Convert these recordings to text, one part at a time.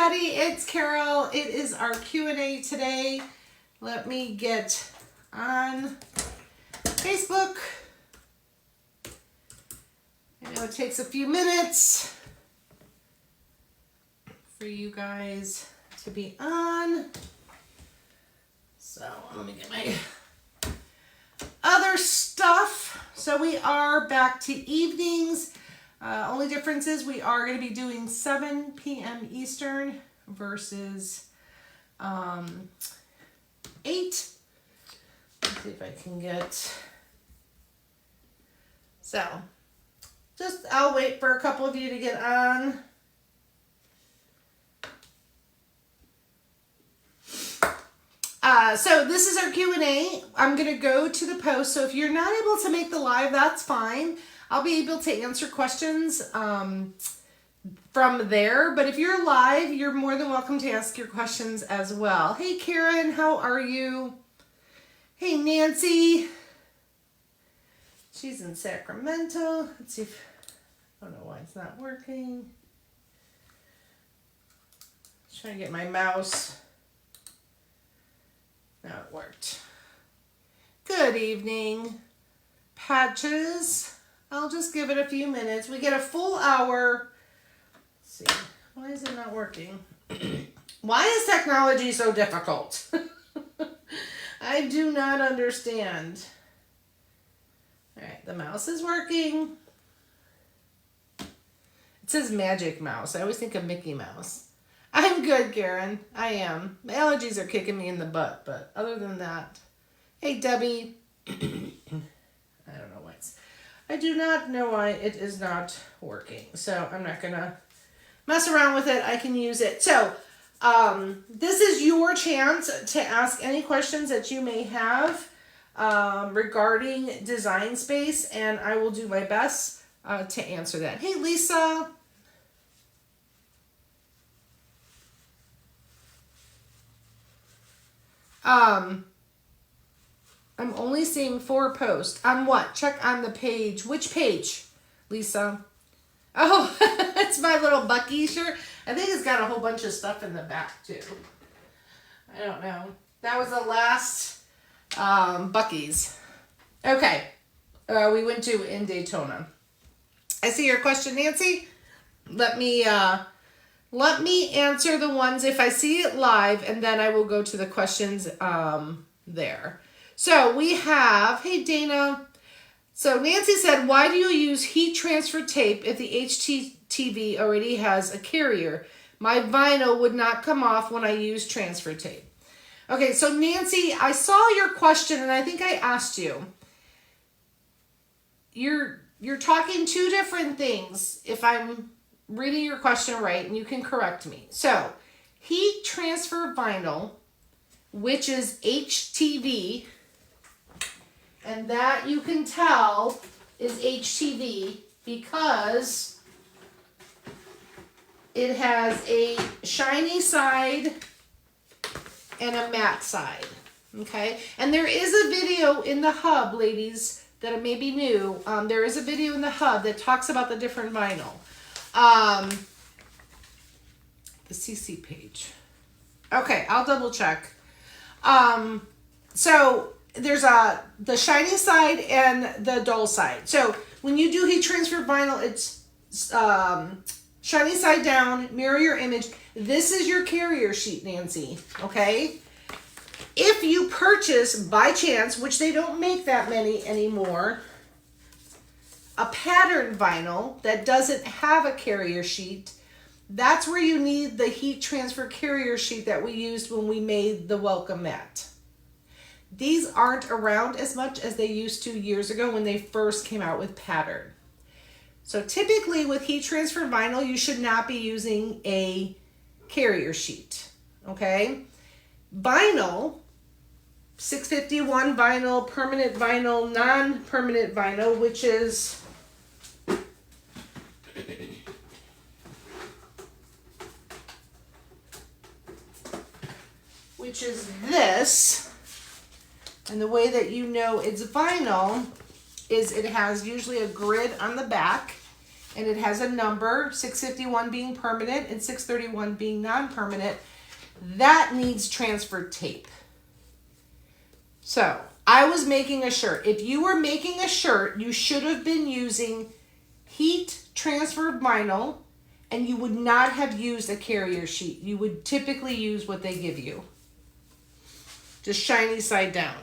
everybody, it's Carol. It is our Q&A today. Let me get on Facebook. I know it takes a few minutes for you guys to be on. So let me get my other stuff. So we are back to evenings. Only difference is we are going to be doing 7 p.m. Eastern versus 8. Let's see if I can get... So, I'll wait for a couple of you to get on. So this is our Q&A. I'm going to go to the post. So if you're not able to make the live, that's fine. I'll be able to answer questions from there. But if you're live, you're more than welcome to ask your questions as well. Hey, Karen, how are you? Hey, Nancy. She's in Sacramento. Let's see if... I don't know why it's not working. Just trying to get my mouse. Now it worked. Good evening, Patches. I'll just give it a few minutes. We get a full hour. Let's see. Why is it not working? Why is technology so difficult? I do not understand. All right, the mouse is working. It says Magic Mouse. I always think of Mickey Mouse. I'm good, Karen. I am. My allergies are kicking me in the butt, but other than that. Hey, Debbie. I don't know why it's... I do not know why it is not working, so I'm not going to mess around with it. I can use it. So, this is your chance to ask any questions that you may have regarding Design Space, and I will do my best to answer that. Hey, Lisa. I'm only seeing 4 posts. On what? Check on the page. Which page, Lisa? Oh, it's my little Bucky shirt. I think it's got a whole bunch of stuff in the back, too. I don't know. That was the last Bucky's. Okay. We went to in Daytona. I see your question, Nancy. Let me answer the ones if I see it live, and then I will go to the questions there. So we have, hey Dana. So Nancy said, why do you use heat transfer tape if the HTTV already has a carrier? My vinyl would not come off when I use transfer tape. Okay, so Nancy, I saw your question and I think I asked you. You're talking 2 different things if I'm reading your question right, and you can correct me. So, heat transfer vinyl, which is HTV, and that you can tell is HTV because it has a shiny side and a matte side, okay? And there is a video in the hub, ladies, that may be new. There is a video in the hub that talks about the different vinyl. The CC page. Okay, I'll double check. So there's the shiny side and the dull side. So when you do heat transfer vinyl, it's shiny side down, mirror your image. This is your carrier sheet, Nancy, okay? If you purchase, by chance, which they don't make that many anymore, a pattern vinyl that doesn't have a carrier sheet, that's where you need the heat transfer carrier sheet that we used when we made the welcome mat. These aren't around as much as they used to years ago when they first came out with pattern. So typically with heat transfer vinyl, you should not be using a carrier sheet, okay? Vinyl, 651 vinyl, permanent vinyl, non-permanent vinyl, which is this. And the way that you know it's vinyl is it has usually a grid on the back and it has a number, 651 being permanent and 631 being non-permanent, that needs transfer tape. So I was making a shirt. If you were making a shirt, you should have been using heat transfer vinyl, and you would not have used a carrier sheet. You would typically use what they give you. Just shiny side down.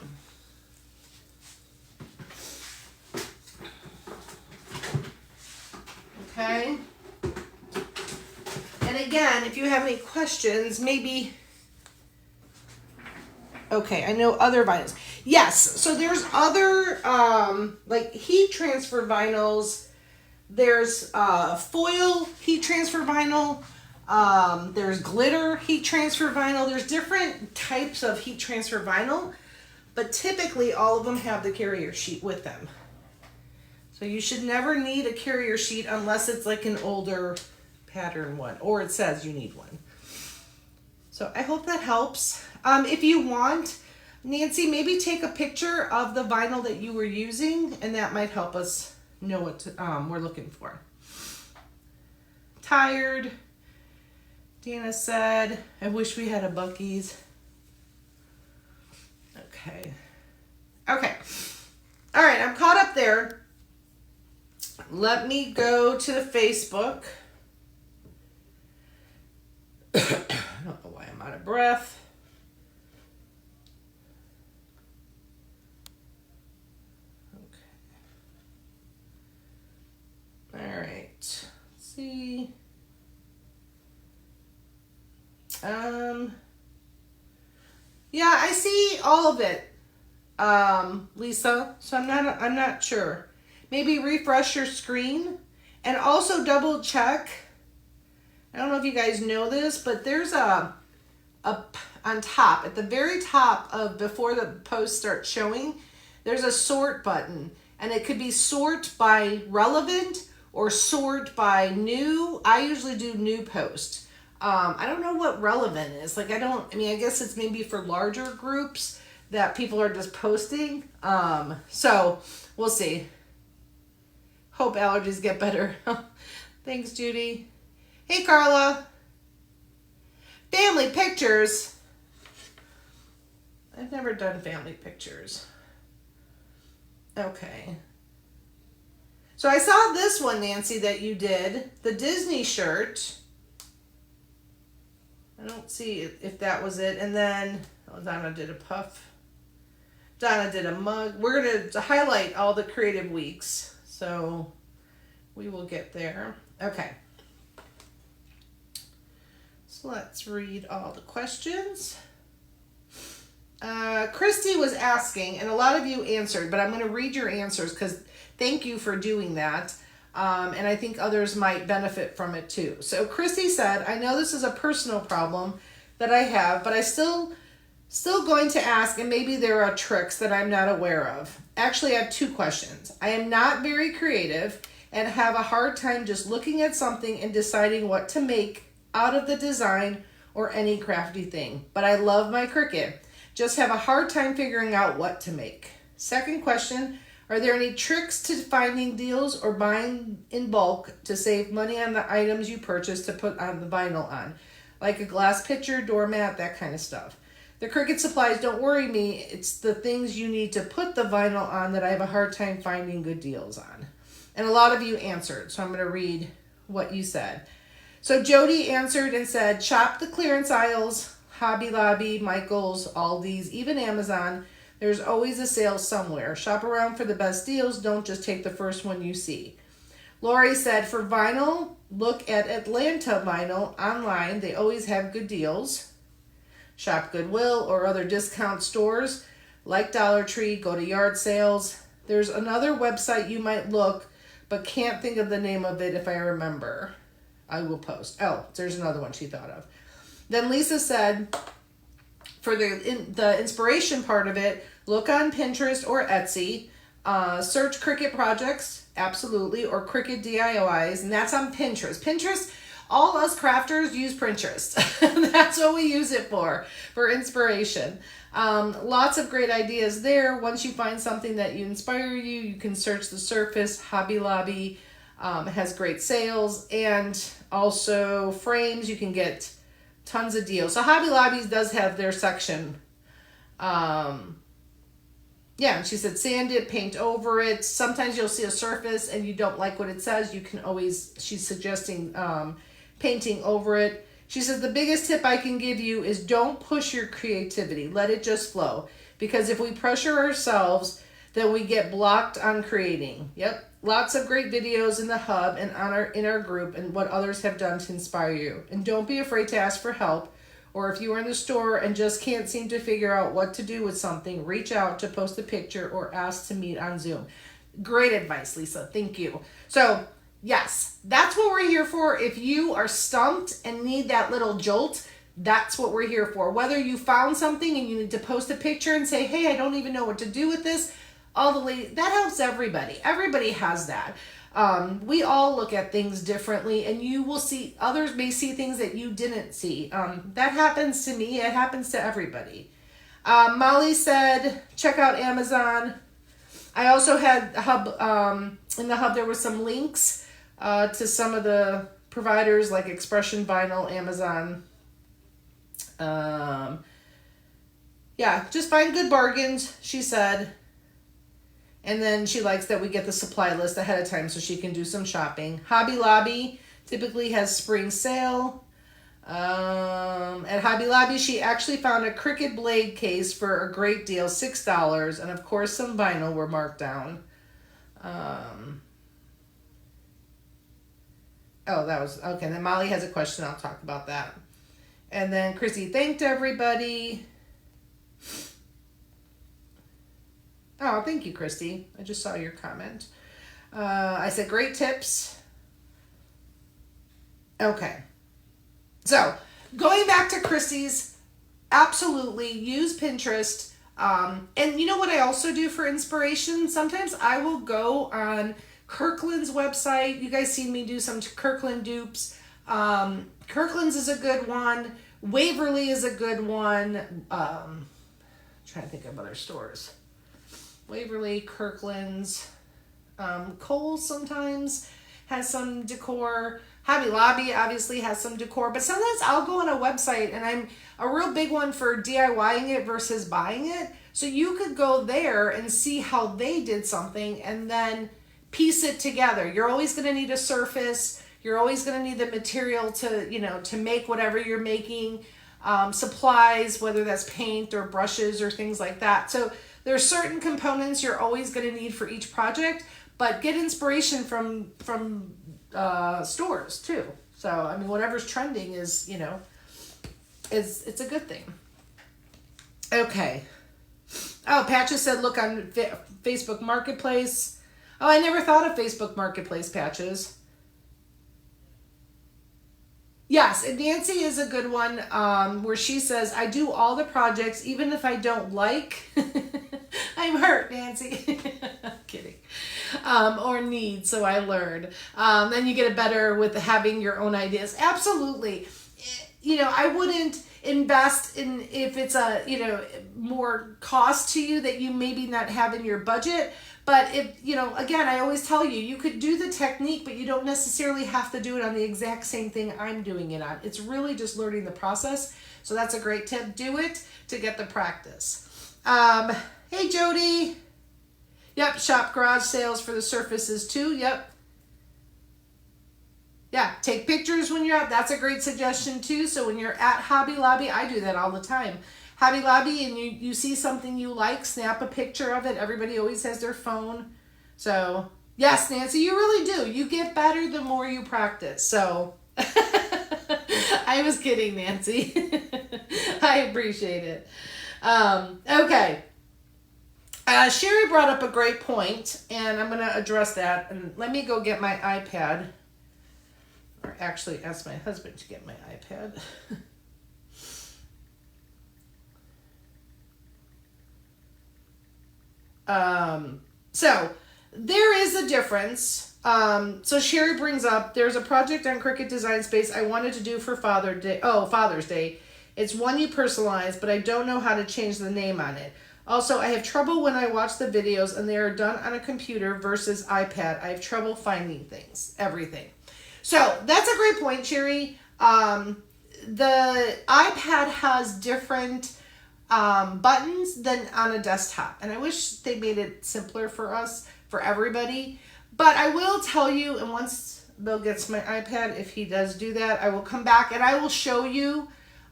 Okay. And again, if you have any questions, maybe... Okay, I know other vinyls. Yes, so there's other, like heat transfer vinyls. There's foil heat transfer vinyl. There's glitter heat transfer vinyl. There's different types of heat transfer vinyl, but typically all of them have the carrier sheet with them. So you should never need a carrier sheet unless it's like an older pattern one, or it says you need one. So I hope that helps. If you want, Nancy, maybe take a picture of the vinyl that you were using, and that might help us know what we're looking for. Tired. Dana said, I wish we had a Buc-ee's. Okay. Okay. All right, I'm caught up there. Let me go to the Facebook. I don't know why I'm out of breath. Okay. All right. Let's see. Yeah, I see all of it, Lisa. So I'm not sure. Maybe refresh your screen and also double check. I don't know if you guys know this, but there's a on top, at the very top of before the post starts showing, there's a sort button, and it could be sort by relevant or sort by new. I usually do new post. I don't know what relevant is. Like, I guess it's maybe for larger groups that people are just posting. So we'll see. Hope allergies get better. Thanks, Judy. Hey, Carla. Family pictures. I've never done family pictures. Okay. So I saw this one, Nancy, that you did. The Disney shirt. I don't see if that was it. And then Donna did a puff. Donna did a mug. We're going to highlight all the creative weeks. So we will get there. Okay. So let's read all the questions. Christy was asking, and a lot of you answered, but I'm going to read your answers because thank you for doing that. And I think others might benefit from it too. So Christy said, I know this is a personal problem that I have, but I still going to ask, and maybe there are tricks that I'm not aware of. Actually, I have two questions. I am not very creative and have a hard time just looking at something and deciding what to make out of the design or any crafty thing. But I love my Cricut. Just have a hard time figuring out what to make. Second question, are there any tricks to finding deals or buying in bulk to save money on the items you purchase to put on the vinyl on? Like a glass pitcher, doormat, that kind of stuff. The Cricut supplies don't worry me. It's the things you need to put the vinyl on that I have a hard time finding good deals on. And a lot of you answered, so I'm going to read what you said. So Jody answered and said, shop the clearance aisles, Hobby Lobby, Michael's, Aldi's, even Amazon. There's always a sale somewhere. Shop around for the best deals. Don't just take the first one you see. Lori said, for vinyl, look at Atlanta Vinyl online. They always have good deals. Shop Goodwill or other discount stores like Dollar Tree. Go to yard sales. There's another website you might look, but can't think of the name of it if I remember. I will post. Oh, there's another one she thought of. Then Lisa said, for the inspiration part of it, look on Pinterest or Etsy. Search Cricut projects, absolutely, or Cricut DIYs, and that's on Pinterest. Pinterest, all us crafters use Pinterest. That's what we use it for inspiration. Lots of great ideas there. Once you find something that you inspire you, you can search the surface, Hobby Lobby, It has great sales, and also frames. You can get tons of deals. So Hobby Lobby does have their section. Yeah, and she said sand it, paint over it. Sometimes you'll see a surface and you don't like what it says. You can always, she's suggesting painting over it. She says the biggest tip I can give you is don't push your creativity. Let it just flow. Because if we pressure ourselves, then we get blocked on creating. Yep. Lots of great videos in the hub and in our group and what others have done to inspire you. And don't be afraid to ask for help. Or if you are in the store and just can't seem to figure out what to do with something, reach out to post a picture or ask to meet on Zoom. Great advice, Lisa. Thank you. So, yes, that's what we're here for. If you are stumped and need that little jolt, that's what we're here for. Whether you found something and you need to post a picture and say, hey, I don't even know what to do with this, that helps everybody. Everybody has that. We all look at things differently, and you will see, others may see things that you didn't see. That happens to me. It happens to everybody. Molly said, check out Amazon. I also had Hub, in the Hub, there were some links to some of the providers like Expression Vinyl, Amazon. Yeah, just find good bargains, she said. And then she likes that we get the supply list ahead of time so she can do some shopping. Hobby Lobby typically has spring sale. At Hobby Lobby, she actually found a Cricut blade case for a great deal, $6. And of course, some vinyl were marked down. Oh, that was, okay. Then Molly has a question. I'll talk about that. And then Chrissy thanked everybody. Oh, thank you, Christy. I just saw your comment. I said, great tips. Okay. So, going back to Christy's, absolutely use Pinterest. And you know what I also do for inspiration? Sometimes I will go on Kirkland's website. You guys seen me do some Kirkland dupes. Kirkland's is a good one. Waverly is a good one. Trying to think of other stores. Waverly, Kirkland's, Kohl's sometimes has some decor. Hobby Lobby obviously has some decor, but sometimes I'll go on a website, and I'm a real big one for DIYing it versus buying it. So you could go there and see how they did something and then piece it together. You're always going to need a surface. You're always going to need the material to make whatever you're making. Supplies, whether that's paint or brushes or things like that. So there are certain components you're always going to need for each project, but get inspiration from stores too. So, I mean, whatever's trending is, it's a good thing. Okay. Oh, Patches said, look on Facebook Marketplace. Oh, I never thought of Facebook Marketplace, Patches. Yes, and Nancy is a good one where she says, I do all the projects, even if I don't like. I'm hurt, Nancy. I'm kidding. Or need, so I learned. Then you get it better with having your own ideas. Absolutely. I wouldn't invest in if it's a, more cost to you that you maybe not have in your budget. But if, again, I always tell you, you could do the technique, but you don't necessarily have to do it on the exact same thing I'm doing it on. It's really just learning the process. So that's a great tip. Do it to get the practice. Hey, Jody. Yep, shop garage sales for the surfaces too. Yep. Yeah, take pictures when you're out. That's a great suggestion too. So when you're at Hobby Lobby, I do that all the time. Hobby Lobby, and you see something you like, snap a picture of it. Everybody always has their phone. So, yes, Nancy, you really do. You get better the more you practice. So, I was kidding, Nancy. I appreciate it. Okay. Sherry brought up a great point, and I'm going to address that. And let me go get my iPad. Or actually ask my husband to get my iPad. So there is a difference. So Sherry brings up, there's a project on Cricut Design Space I wanted to do for Father's Day. It's one you personalize, but I don't know how to change the name on it. Also, I have trouble when I watch the videos and they are done on a computer versus iPad. I have trouble finding things, everything. So that's a great point, Sherry. The iPad has different buttons than on a desktop. And I wish they made it simpler for us, for everybody. But I will tell you, and once Bill gets my iPad, if he does do that, I will come back and I will show you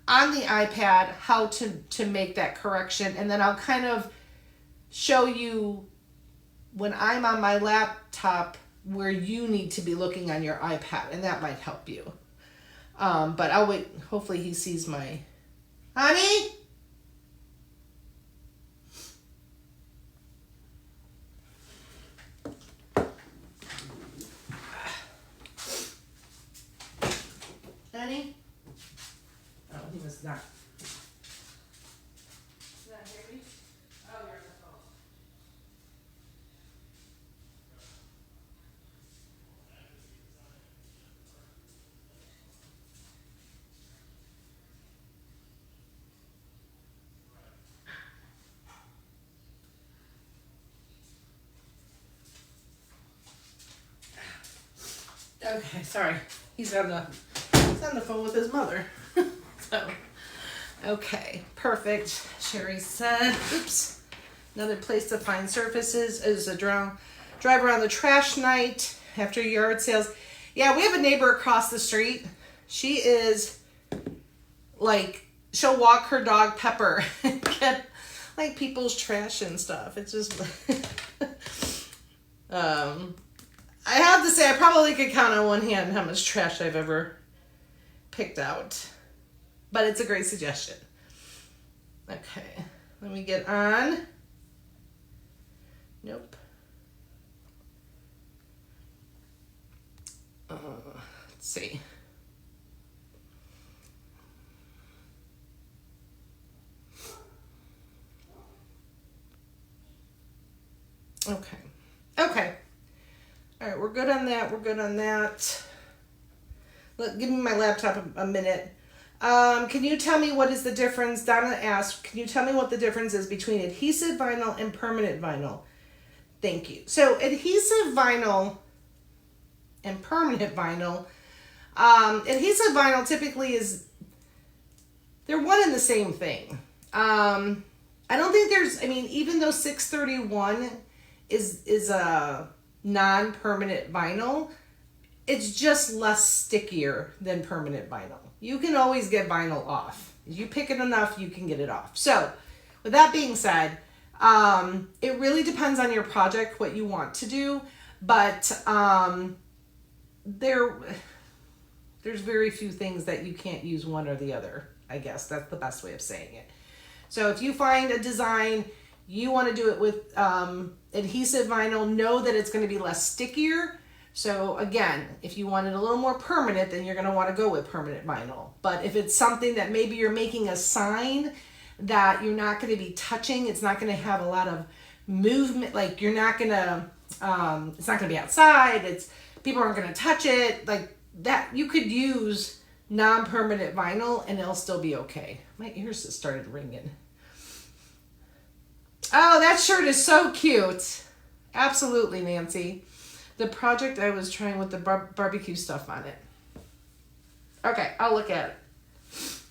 on the iPad how to make that correction. And then I'll kind of show you when I'm on my laptop where you need to be looking on your iPad, and that might help you. But I'll wait. Hopefully he sees my... Honey? Honey? Oh, he was not. Is that heavy? Oh, you're on the phone. Okay, sorry. He's on the phone with his mother. So, okay, perfect. Sherry said, oops. Another place to find surfaces is a drive around the trash night after yard sales. Yeah, we have a neighbor across the street. She is like, she'll walk her dog Pepper and get like people's trash and stuff. It's just, I have to say, I probably could count on one hand how much trash I've ever picked out. But it's a great suggestion. Okay, let me get on. Nope. Let's see. Okay. Okay. All right, we're good on that. We're good on that. Give me my laptop a minute. Can you tell me what is the difference? Donna asked, can you tell me what the difference is between adhesive vinyl and permanent vinyl? Thank you. So adhesive vinyl and permanent vinyl. Adhesive vinyl typically they're one and the same thing. I don't think even though 631 is a non-permanent vinyl, it's just less stickier than permanent vinyl. You can always get vinyl off. If you pick it enough, you can get it off. So with that being said, it really depends on your project, what you want to do, but there's very few things that you can't use one or the other. I guess that's the best way of saying it. So if you find a design, you want to do it with adhesive vinyl, know that it's going to be less stickier. So again, if you want it a little more permanent, then you're going to want to go with permanent vinyl. But if it's something that maybe you're making a sign that you're not going to be touching, it's not going to have a lot of movement, like you're not going to, it's not going to be outside, people aren't going to touch it, like that, you could use non-permanent vinyl and it'll still be okay. My ears just started ringing. Oh, that shirt is so cute. Absolutely, Nancy. The project I was trying with the barbecue stuff on it. Okay, I'll look at it.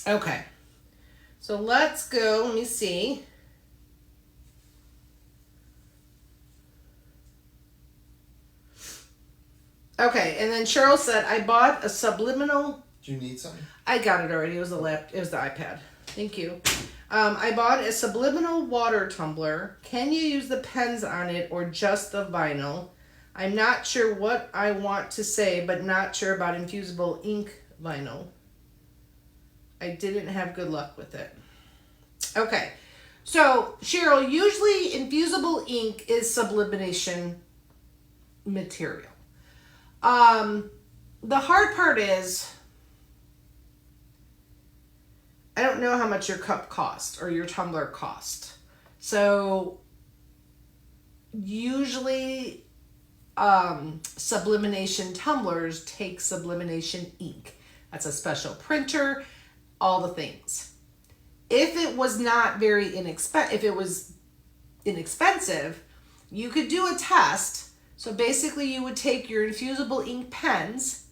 Okay. So let's go. Let me see. Okay, and then Cheryl said, I bought a subliminal. Do you need something? I got it already. It was the iPad. Thank you. I bought a subliminal water tumbler. Can you use the pens on it or just the vinyl? I'm not sure what I want to say, but not sure about infusible ink vinyl. I didn't have good luck with it. Okay. So, Cheryl, usually infusible ink is sublimation material. The hard part is, I don't know how much your cup cost or your tumbler cost. So usually sublimation tumblers take sublimation ink. That's a special printer, all the things. if it was not very if it was inexpensive, you could do a test. So basically you would take your infusible ink pens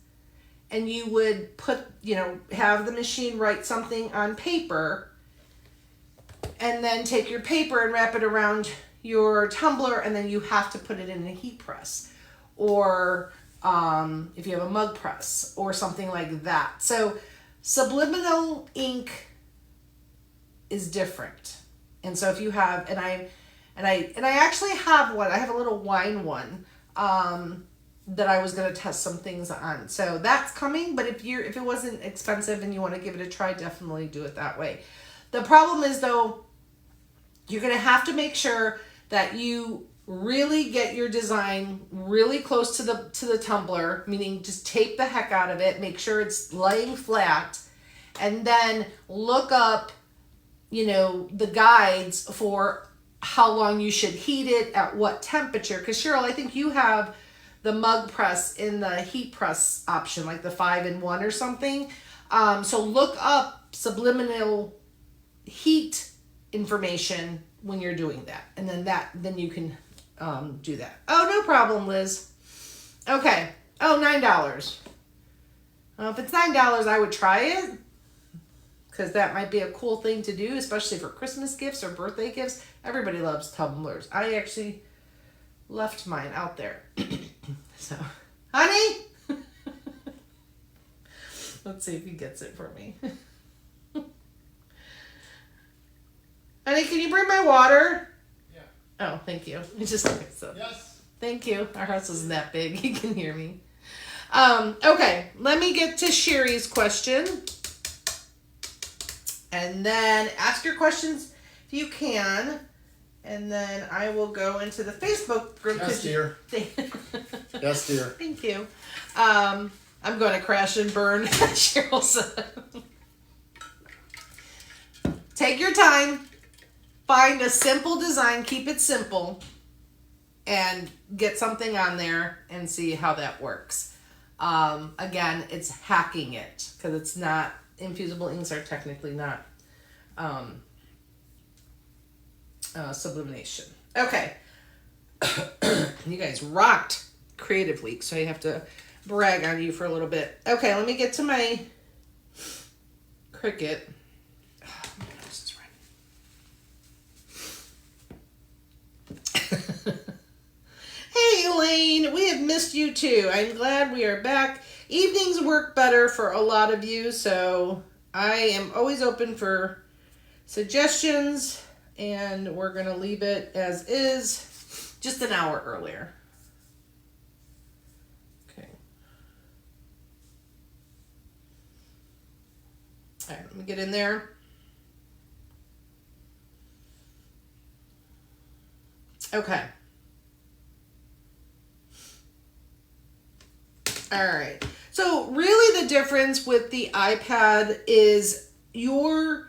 and you would put, have the machine write something on paper, and then take your paper and wrap it around your tumbler, and then you have to put it in a heat press, or if you have a mug press or something like that. So subliminal ink is different. And so if you have, and I actually have one, I have a little wine one that I was going to test some things on. So that's coming, but if it wasn't expensive and you want to give it a try, definitely do it that way. The problem is though, you're going to have to make sure that you really get your design really close to the tumbler, meaning just tape the heck out of it, make sure it's laying flat, and then look up, the guides for how long you should heat it, at what temperature. Because Cheryl, I think you have the mug press in the heat press option, like the 5-in-1 or something. So look up subliminal heat information when you're doing that, and then you can do that. Oh, no problem, Liz. Okay. Oh, $9. If it's $9, I would try it, because that might be a cool thing to do, especially for Christmas gifts or birthday gifts. Everybody loves tumblers. I actually left mine out there. So, honey, let's see if he gets it for me. Honey, can you bring my water? Yeah. Oh, thank you. So. Yes. Thank you. Our house isn't that big. He can hear me. Okay, let me get to Sherry's question. And then ask your questions if you can. And then I will go into the Facebook group. Yes, dear. Yes, dear. Thank you. I'm going to crash and burn, Cheryl said. Take your time. Find a simple design. Keep it simple. And get something on there and see how that works. Again, it's hacking it, because it's not, infusible inks are technically not sublimation. Okay. You guys rocked Creative Week, so I have to brag on you for a little bit. Okay, let me get to my Cricut. Oh, my nose is running. Hey Elaine, we have missed you too. I'm glad we are back. Evenings work better for a lot of you, so I am always open for suggestions, and we're going to leave it as is, just an hour earlier. Okay. All right, let me get in there. Okay. All right. So really the difference with the iPad is your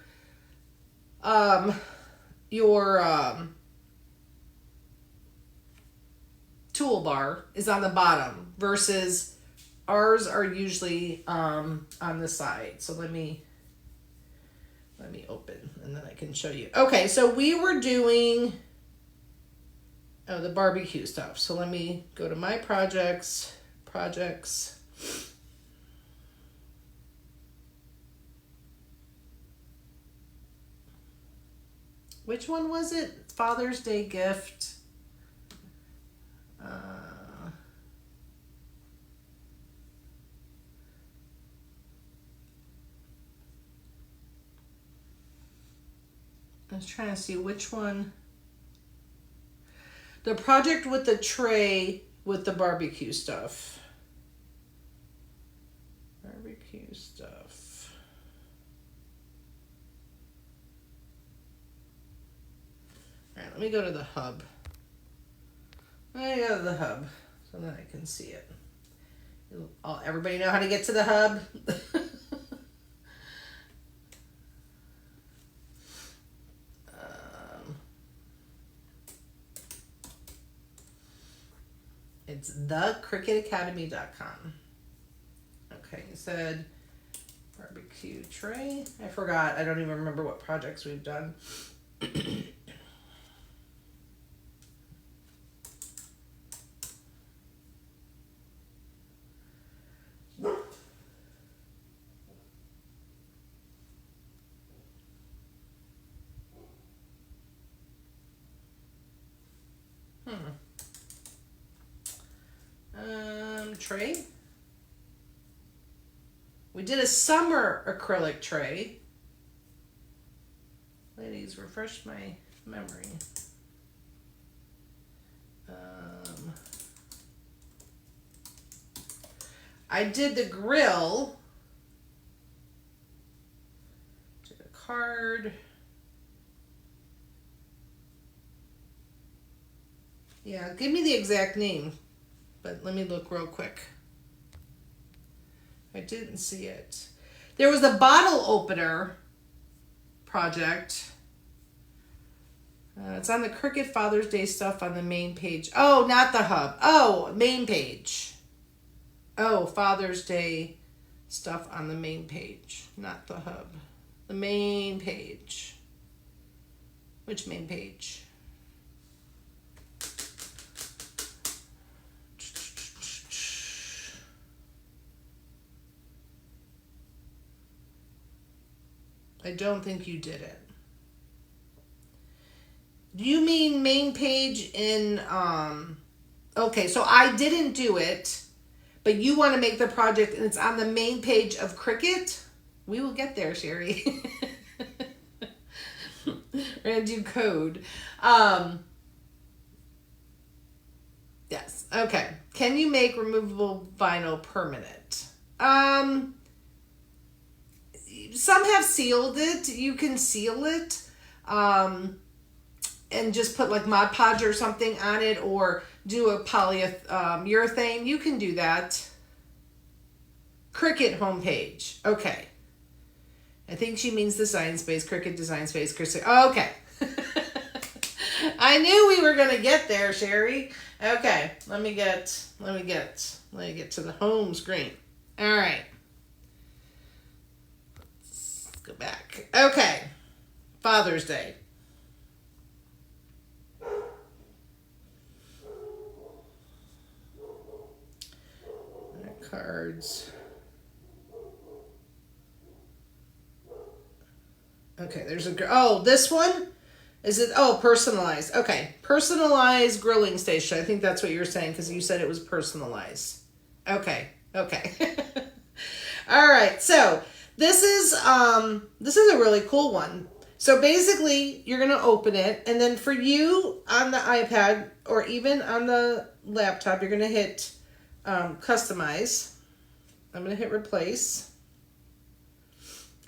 toolbar is on the bottom versus ours are usually on the side. So let me open and then I can show you. Okay, so we were doing the barbecue stuff. So let me go to my projects. Which one was it? Father's Day gift. I was trying to see which one. The project with the tray with the barbecue stuff. Barbecue stuff. All right, let me go to the hub. Let me go to the hub so that I can see it. Everybody know how to get to the hub? It's thecricketacademy.com. Okay, you said Barbecue tray. I forgot. I don't even remember what projects we've done. Tray. We did a summer acrylic tray. Ladies, refresh my memory. I did the grill. Did a card. Yeah, give me the exact name, but let me look real quick. I didn't see it. There was a bottle opener project. It's on the Cricut Father's Day stuff on the main page. Oh, not the hub. Oh, main page. Oh, Father's Day stuff on the main page, not the hub. The main page. Which main page? I don't think you did it. Do you mean main page in, okay, so I didn't do it, but you want to make the project and it's on the main page of Cricut? We will get there, Sherry. We're going to do code. Yes, okay. Can you make removable vinyl permanent? Some have sealed it. You can seal it and just put like Mod Podge or something on it, or do a polyurethane. You can do that. Cricut homepage. Okay. I think she means Design Space, Cricut Design Space, Cricut. Okay. I knew we were going to get there, Sherry. Okay. Let me get to the home screen. All right. Go back. Okay. Father's Day. Cards. Okay, there's this one? Is it, personalized. Okay, personalized grilling station. I think that's what you're saying because you said it was personalized. Okay. All right, so this is a really cool one. So basically, you're going to open it, and then for you on the iPad or even on the laptop, you're going to hit customize. I'm going to hit replace.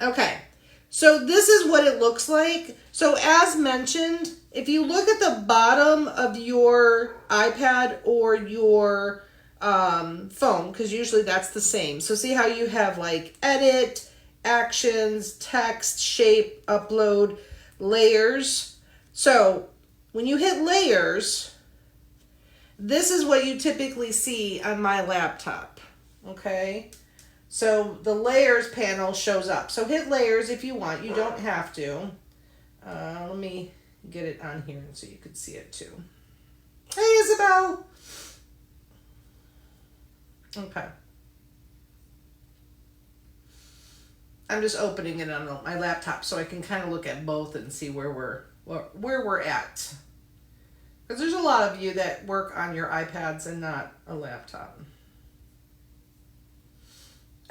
Okay, so this is what it looks like. So as mentioned, if you look at the bottom of your iPad or your phone, because usually that's the same. So see how you have like edit, actions, text, shape, upload, layers. So when you hit layers, this is what you typically see on my laptop. Okay, so the layers panel shows up. So hit layers if you want. You don't have to. Let me get it on here so you could see it too. Hey, Isabel. Okay. I'm just opening it on my laptop so I can kind of look at both and see where we're at. Because there's a lot of you that work on your iPads and not a laptop.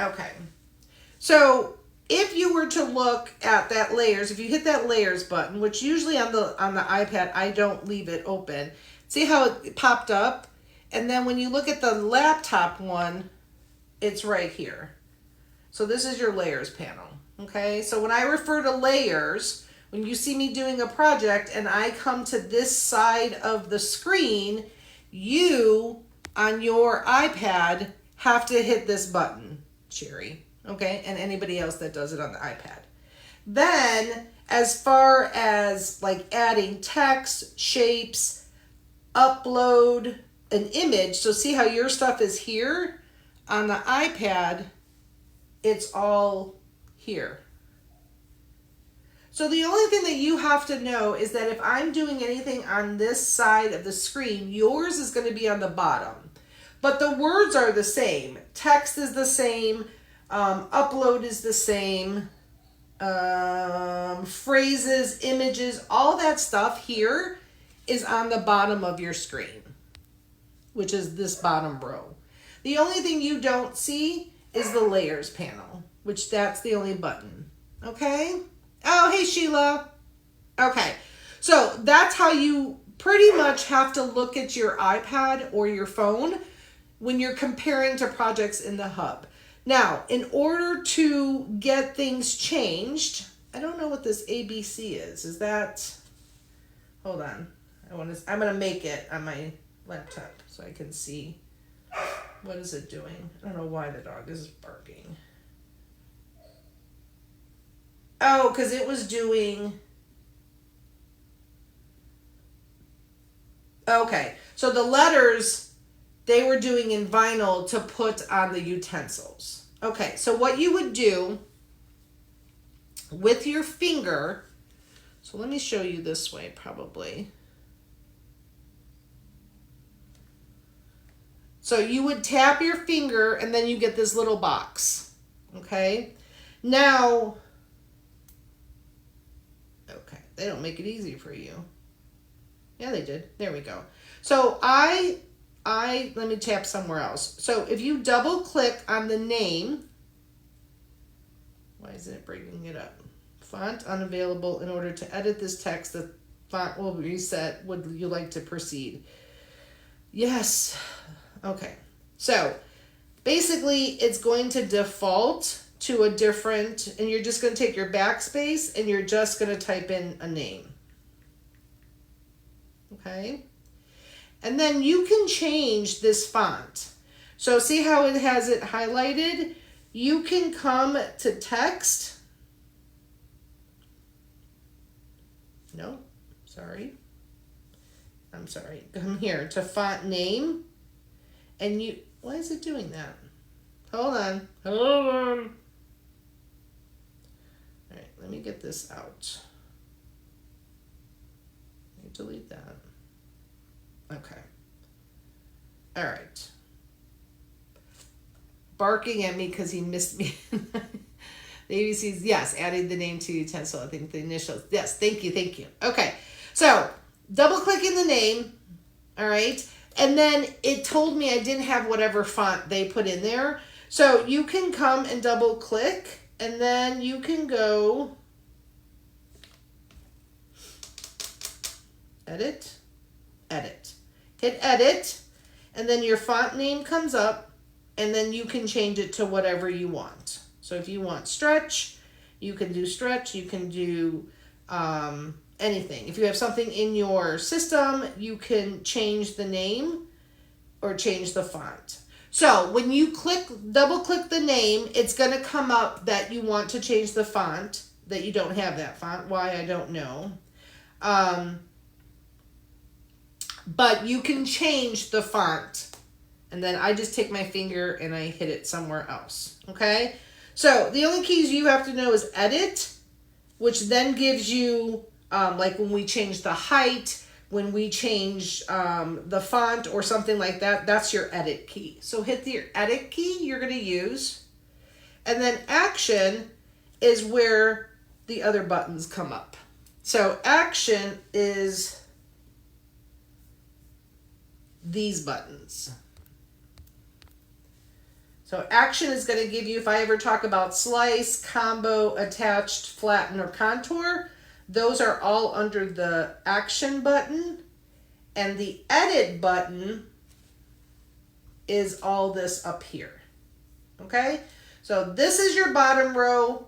Okay. So if you were to look at that layers, if you hit that layers button, which usually on the iPad, I don't leave it open. See how it popped up? And then when you look at the laptop one, it's right here. So this is your layers panel. Okay. So when I refer to layers, when you see me doing a project and I come to this side of the screen, you on your iPad have to hit this button, Sherry. Okay, and anybody else that does it on the iPad. Then, as far as like adding text, shapes, upload an image, so see how your stuff is here? On the iPad, it's all here. So the only thing that you have to know is that if I'm doing anything on this side of the screen, yours is going to be on the bottom. But the words are the same. Text is the same. Upload is the same. Phrases, images, all that stuff here is on the bottom of your screen, which is this bottom row. The only thing you don't see is the layers panel, which that's the only button. Okay? Oh, hey, Sheila. Okay. So that's how you pretty much have to look at your iPad or your phone when you're comparing to projects in the hub. Now, in order to get things changed, I don't know what this ABC is. Is that, hold on. I'm going to make it on my laptop so I can see. What is it doing? I don't know why the dog is barking. Oh, because it was doing... Okay, so the letters, they were doing in vinyl to put on the utensils. Okay, so what you would do with your finger... So let me show you this way, probably. So you would tap your finger, and then you get this little box. Okay? Now... Okay, they don't make it easy for you. Yeah, they did. There we go. So let me tap somewhere else. So if you double click on the name, why isn't it bringing it up? Font unavailable. In order to edit this text, the font will be reset. Would you like to proceed? Yes. Okay. So basically it's going to default to a different, and you're just going to take your backspace and you're just going to type in a name. Okay? And then you can change this font. So see how it has it highlighted? You can come to text. No, sorry. I'm sorry. Come here to font name. And you, why is it doing that? Hold on. Hold on. All right, let me get this out. Let me delete that. Okay. All right. Barking at me because he missed me. The ABC's, yes, adding the name to utensil. I think the initials. Yes, thank you. Okay, so double clicking the name. All right. And then it told me I didn't have whatever font they put in there. So you can come and double click, and then you can go edit. Hit edit, and then your font name comes up, and then you can change it to whatever you want. So if you want stretch, you can do stretch. You can do anything. If you have something in your system, you can change the name or change the font. So when you double click the name, it's going to come up that you want to change the font, that you don't have that font. Why, I don't know. But you can change the font. And then I just take my finger and I hit it somewhere else. Okay? So the only keys you have to know is edit, which then gives you, like when we change the height, when we change the font or something like that, that's your edit key. So hit your edit key you're going to use. And then action is where the other buttons come up. So action is these buttons. So action is going to give you, if I ever talk about slice, combo, attached, flatten, or contour, those are all under the action button. And the edit button is all this up here. Okay? So this is your bottom row.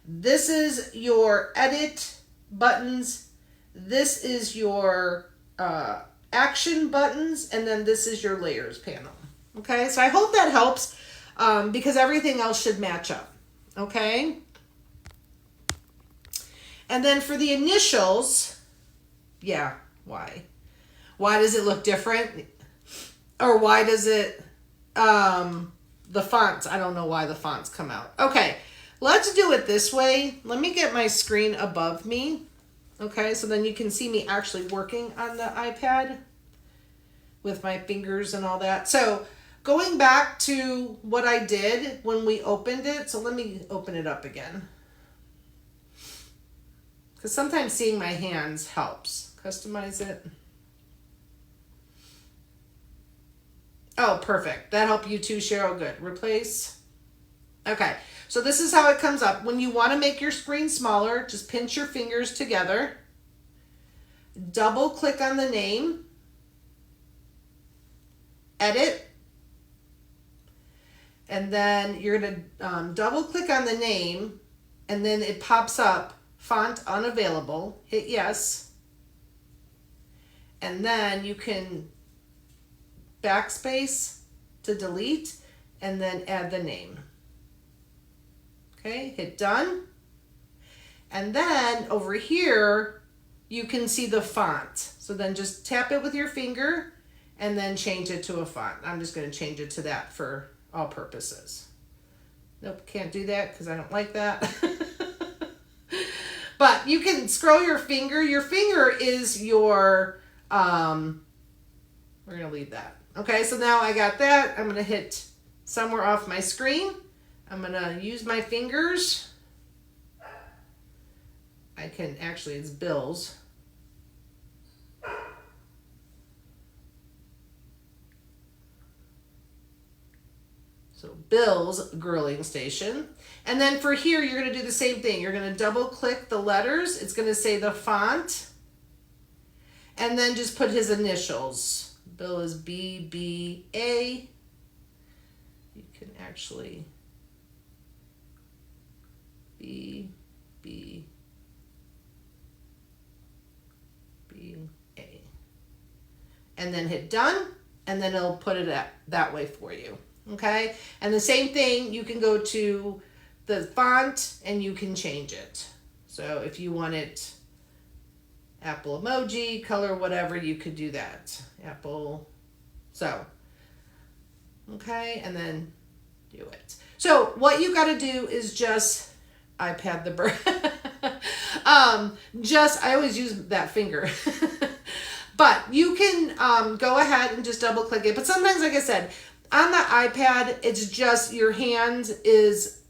This is your edit buttons. This is your action buttons. And then this is your layers panel. Okay, so I hope that helps because everything else should match up. Okay. And then for the initials, yeah, why? Why does it look different? Or why does it, the fonts, I don't know why the fonts come out. Okay, let's do it this way. Let me get my screen above me. Okay, so then you can see me actually working on the iPad with my fingers and all that. So going back to what I did when we opened it. So let me open it up again. Because sometimes seeing my hands helps. Customize it. Oh, perfect. That helped you too, Cheryl. Good. Replace. Okay. So this is how it comes up. When you want to make your screen smaller, just pinch your fingers together. Double click on the name. Edit. And then you're going to double click on the name, and then it pops up font unavailable. Hit yes. And then you can backspace to delete and then add the name. Okay, hit done. And then over here, you can see the font. So then just tap it with your finger and then change it to a font. I'm just going to change it to that for all purposes. Nope, can't do that because I don't like that. But you can scroll your finger. Your finger is your, we're going to leave that. Okay, so now I got that. I'm going to hit somewhere off my screen. I'm going to use my fingers. I can, actually, it's Bill's. So Bill's grilling station. And then for here, you're going to do the same thing. You're going to double click the letters. It's going to say the font. And then just put his initials. Bill is BBA. You can actually BBA. And then hit done, and then it'll put it that way for you. Okay? And the same thing, you can go to the font and you can change it. So if you want it Apple emoji, color, whatever, you could do that. Apple. So, okay, and then do it. So what you got to do is just iPad the bird. I always use that finger. But you can go ahead and just double click it. But sometimes, like I said, on the iPad, it's just your hand is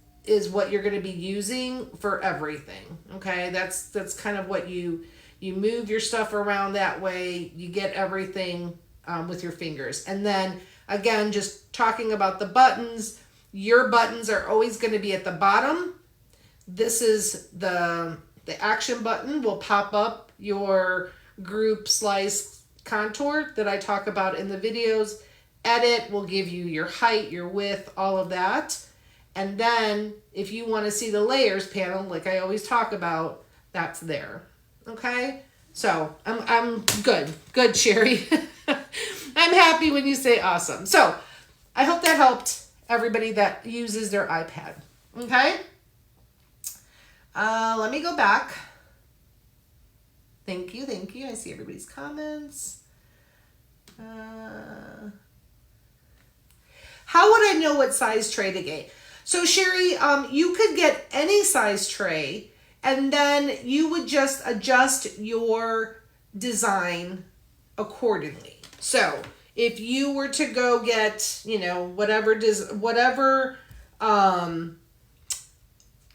what you're going to be using for everything. Okay, that's kind of what you move your stuff around that way. You get everything with your fingers. And then again, just talking about the buttons, your buttons are always going to be at the bottom. This is the action button will pop up your group, slice, contour that I talk about in the videos. Edit will give you your height, your width, all of that. And then if you want to see the layers panel, like I always talk about, that's there. Okay? So I'm good. Good, Sherry. I'm happy when you say awesome. So I hope that helped everybody that uses their iPad. Okay? Let me go back. Thank you. I see everybody's comments. How would I know what size tray to get? So Sherry, you could get any size tray, and then you would just adjust your design accordingly. So if you were to go get, whatever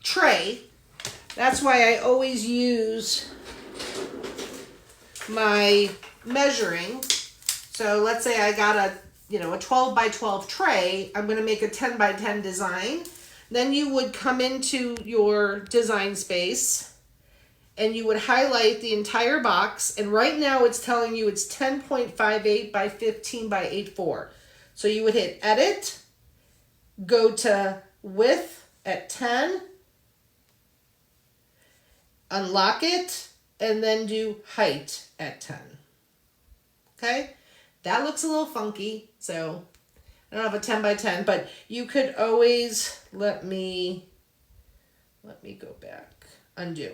tray, that's why I always use my measuring. So let's say I got a 12 by 12 tray. I'm going to make a 10 by 10 design. Then you would come into your design space and you would highlight the entire box. And right now it's telling you it's 10.58 by 15 by 8.4. So you would hit edit, go to width at 10, unlock it, and then do height at 10. Okay? That looks a little funky, so I don't have a 10 by 10, but you could always, let me go back, undo.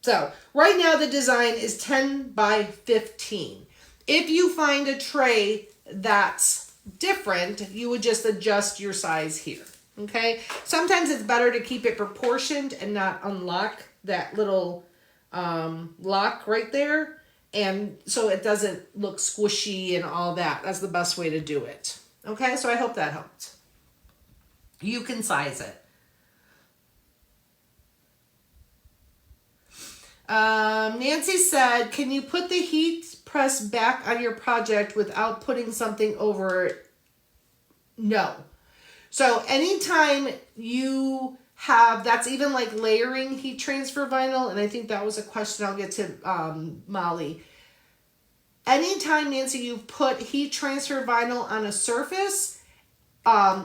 So right now the design is 10 by 15. If you find a tray that's different, you would just adjust your size here. Okay, sometimes it's better to keep it proportioned and not unlock that little lock right there, and so it doesn't look squishy and all that. That's the best way to do it. Okay, so I hope that helped. You can size it. Nancy said, can you put the heat press back on your project without putting something over it? No. So anytime you have, that's even like layering heat transfer vinyl, and I think that was a question I'll get to Molly. Anytime, Nancy, you put heat transfer vinyl on a surface,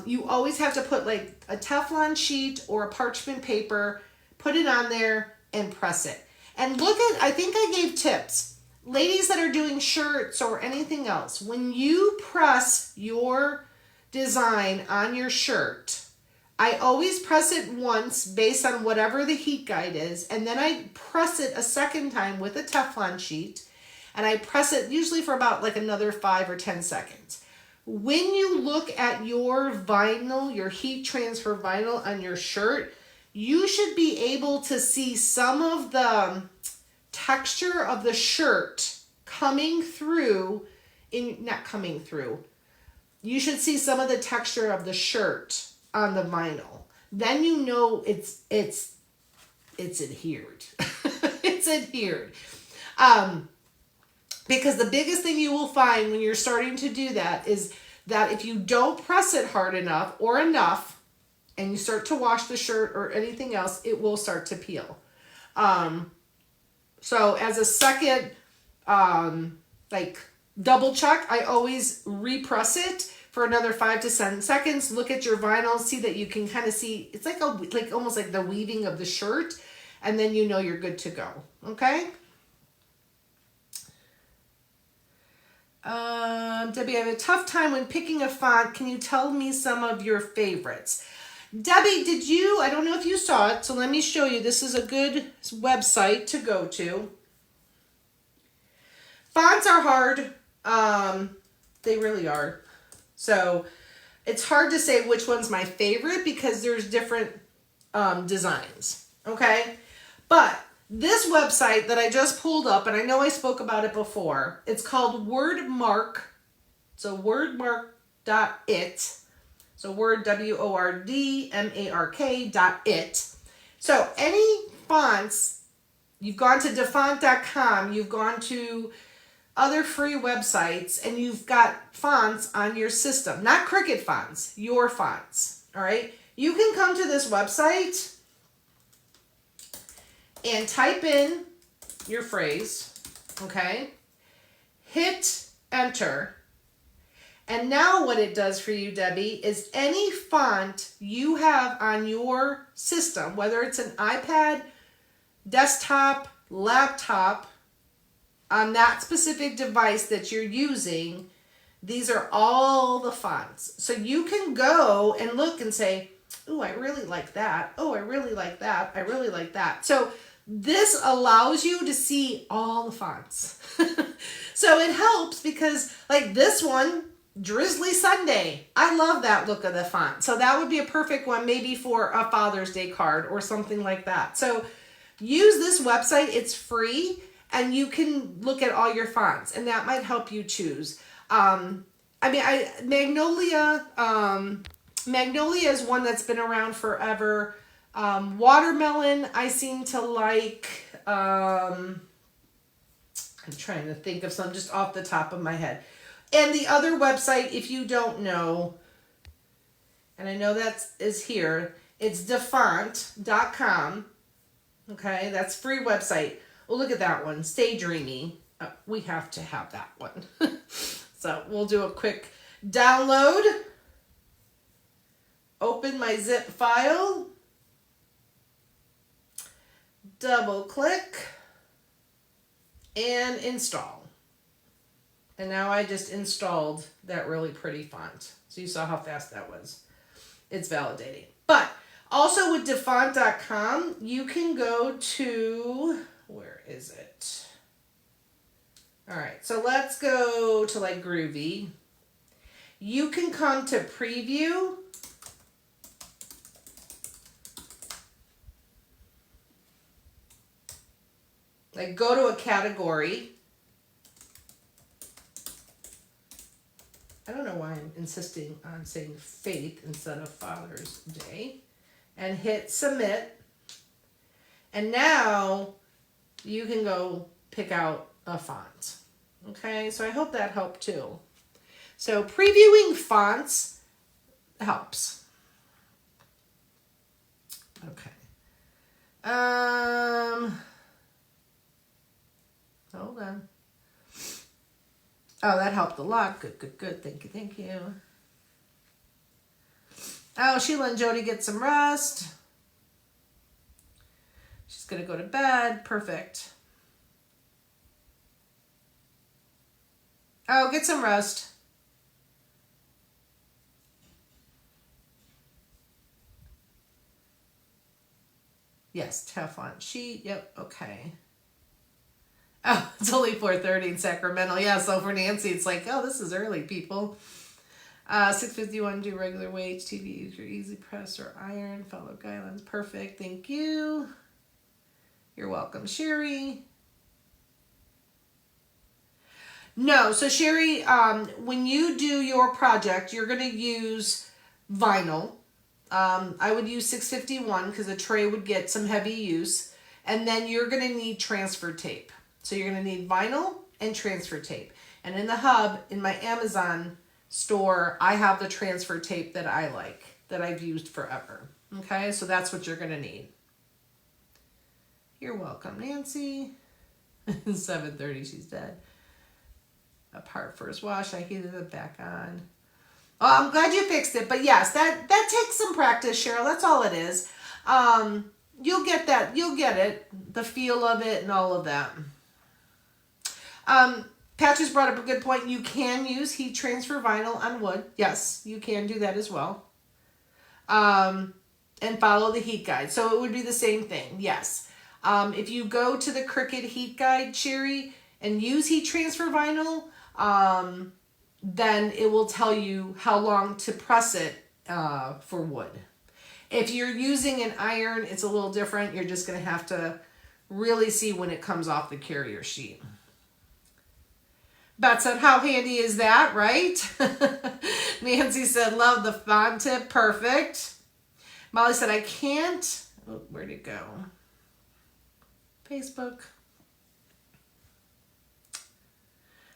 you always have to put like a Teflon sheet or a parchment paper, put it on there and press it. And look at, I think I gave tips. Ladies that are doing shirts or anything else, when you press your design on your shirt, I always press it once based on whatever the heat guide is, and then I press it a second time with a Teflon sheet, and I press it usually for about like another 5 or 10 seconds. When you look at your vinyl, your heat transfer vinyl on your shirt, you should be able to see some of the texture of the shirt coming through, not coming through. You should see some of the texture of the shirt on the vinyl. Then you know it's adhered. It's adhered. Because the biggest thing you will find when you're starting to do that is that if you don't press it hard enough or enough, and you start to wash the shirt or anything else, it will start to peel. So as a second, like double check, I always repress it for another 5 to 7 seconds. Look at your vinyl, see that you can kind of see, it's like almost like the weaving of the shirt, and then you know you're good to go. Okay. Debbie, I have a tough time when picking a font. Can you tell me some of your favorites? Debbie, I don't know if you saw it, so let me show you. This is a good website to go to. Fonts are hard. They really are. So it's hard to say which one's my favorite because there's different designs. Okay? But this website that I just pulled up, and I know I spoke about it before, it's called Wordmark. So wordmark.it. So Word, WORDMARK.it. So any fonts, you've gone to defont.com, you've gone to other free websites, and you've got fonts on your system. Not Cricut fonts, your fonts. All right? You can come to this website and type in your phrase, okay? Hit enter. And now what it does for you, Debbie, is any font you have on your system, whether it's an iPad, desktop, laptop, on that specific device that you're using, these are all the fonts. So you can go and look and say, oh, I really like that. Oh, I really like that. I really like that. So this allows you to see all the fonts. So it helps because like this one, Drizzly Sunday. I love that look of the font. So that would be a perfect one maybe for a Father's Day card or something like that. So use this website. It's free and you can look at all your fonts and that might help you choose. Magnolia is one that's been around forever. Watermelon I seem to like. I'm trying to think of some just off the top of my head. And the other website, if you don't know, and I know that is here, it's defont.com. Okay, that's free website. Oh, look at that one. Stay Dreamy. We have to have that one. So we'll do a quick download. Open my zip file. Double click. And install. And now I just installed that really pretty font. So you saw how fast that was. It's validating. But also with defont.com, you can go to, where is it? All right, so let's go to like Groovy. You can come to preview Like go to a category. I don't know why I'm insisting on saying faith instead of Father's Day. And hit submit. And now you can go pick out a font. Okay, so I hope that helped too. So previewing fonts helps. Okay. Hold on. Oh, that helped a lot. Good, good, good. Thank you, thank you. Oh, Sheila and Jody get some rest. She's going to go to bed. Perfect. Oh, get some rest. Yes, Teflon sheet. Yep, okay. Oh, it's only 4:30 in Sacramento. Yeah, so for Nancy, it's like, oh, this is early, people. 6:51, do regular wage, TV, use your easy press or iron, follow guidelines. Perfect, thank you. You're welcome, Sherry. No, so Sherry, when you do your project, you're going to use vinyl. I would use 651 because the tray would get some heavy use. And then you're going to need transfer tape. So you're going to need vinyl and transfer tape. And in the hub, in my Amazon store, I have the transfer tape that I like, that I've used forever. Okay, so that's what you're going to need. You're welcome, Nancy. 7:30, she's dead. Apart first wash, I heated it back on. Oh, I'm glad you fixed it. But yes, that takes some practice, Cheryl. That's all it is. You'll get that. You'll get it. The feel of it and all of that. Patches brought up a good point. You can use heat transfer vinyl on wood. Yes, you can do that as well. And follow the heat guide. So it would be the same thing. Yes. If you go to the Cricut heat guide, Sherry, and use heat transfer vinyl, then it will tell you how long to press it for wood. If you're using an iron, it's a little different. You're just going to have to really see when it comes off the carrier sheet. Beth said, how handy is that, right? Nancy said, love the font tip. Perfect. Molly said, I can't. Oh, where'd it go? Facebook.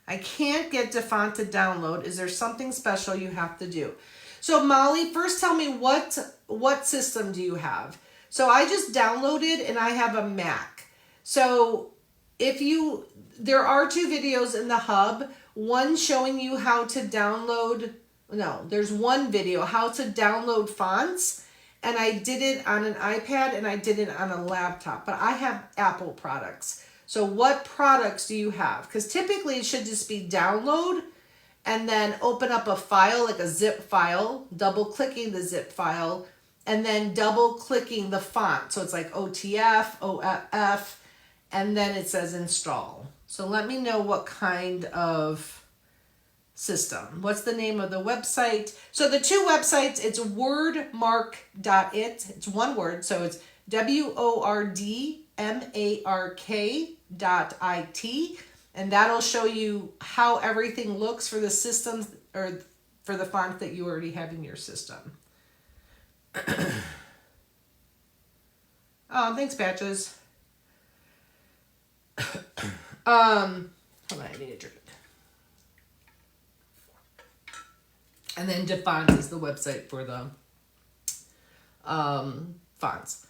I can't get DaFont to download. Is there something special you have to do? So Molly, first tell me what system do you have? So I just downloaded and I have a Mac. So there are 2 videos in the hub, one showing you how to download, there's one video, how to download fonts. And I did it on an iPad and I did it on a laptop, but I have Apple products. So what products do you have? Because typically it should just be download and then open up a file, like a zip file, double clicking the zip file, and then double clicking the font. So it's like OTF, OF, and then it says install. So let me know what kind of system. What's the name of the website? So the 2 websites, it's wordmark.it. It's one word, so it's wordmark.it, and that'll show you how everything looks for the systems or for the font that you already have in your system. Oh, thanks, Patches. Hold on, I need a drink. And then DaFont is the website for the fonts.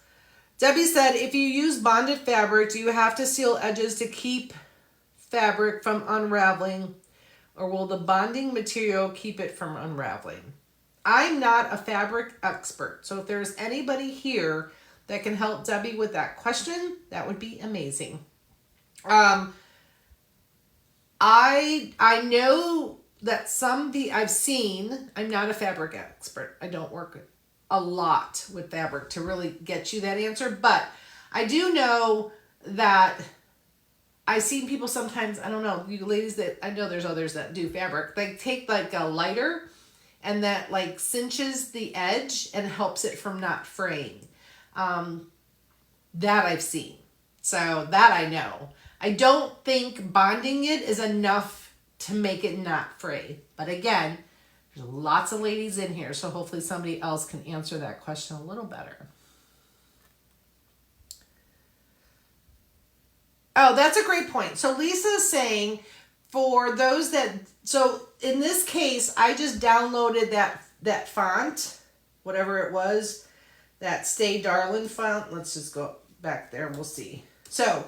Debbie said, if you use bonded fabric, do you have to seal edges to keep fabric from unraveling, or will the bonding material keep it from unraveling? I'm not a fabric expert, so if there's anybody here that can help Debbie with that question, that would be amazing. I know that I've seen, I'm not a fabric expert. I don't work a lot with fabric to really get you that answer, but I do know that I've seen people sometimes, I don't know, you ladies that, I know there's others that do fabric, they take like a lighter and that like cinches the edge and helps it from not fraying. That I've seen. So that I know. I don't think bonding it is enough to make it not free. But again, there's lots of ladies in here, so hopefully somebody else can answer that question a little better. Oh, that's a great point. So Lisa's saying for those that, so in this case, I just downloaded that font, whatever it was, that Stay Darlin font. Let's just go back there and we'll see. So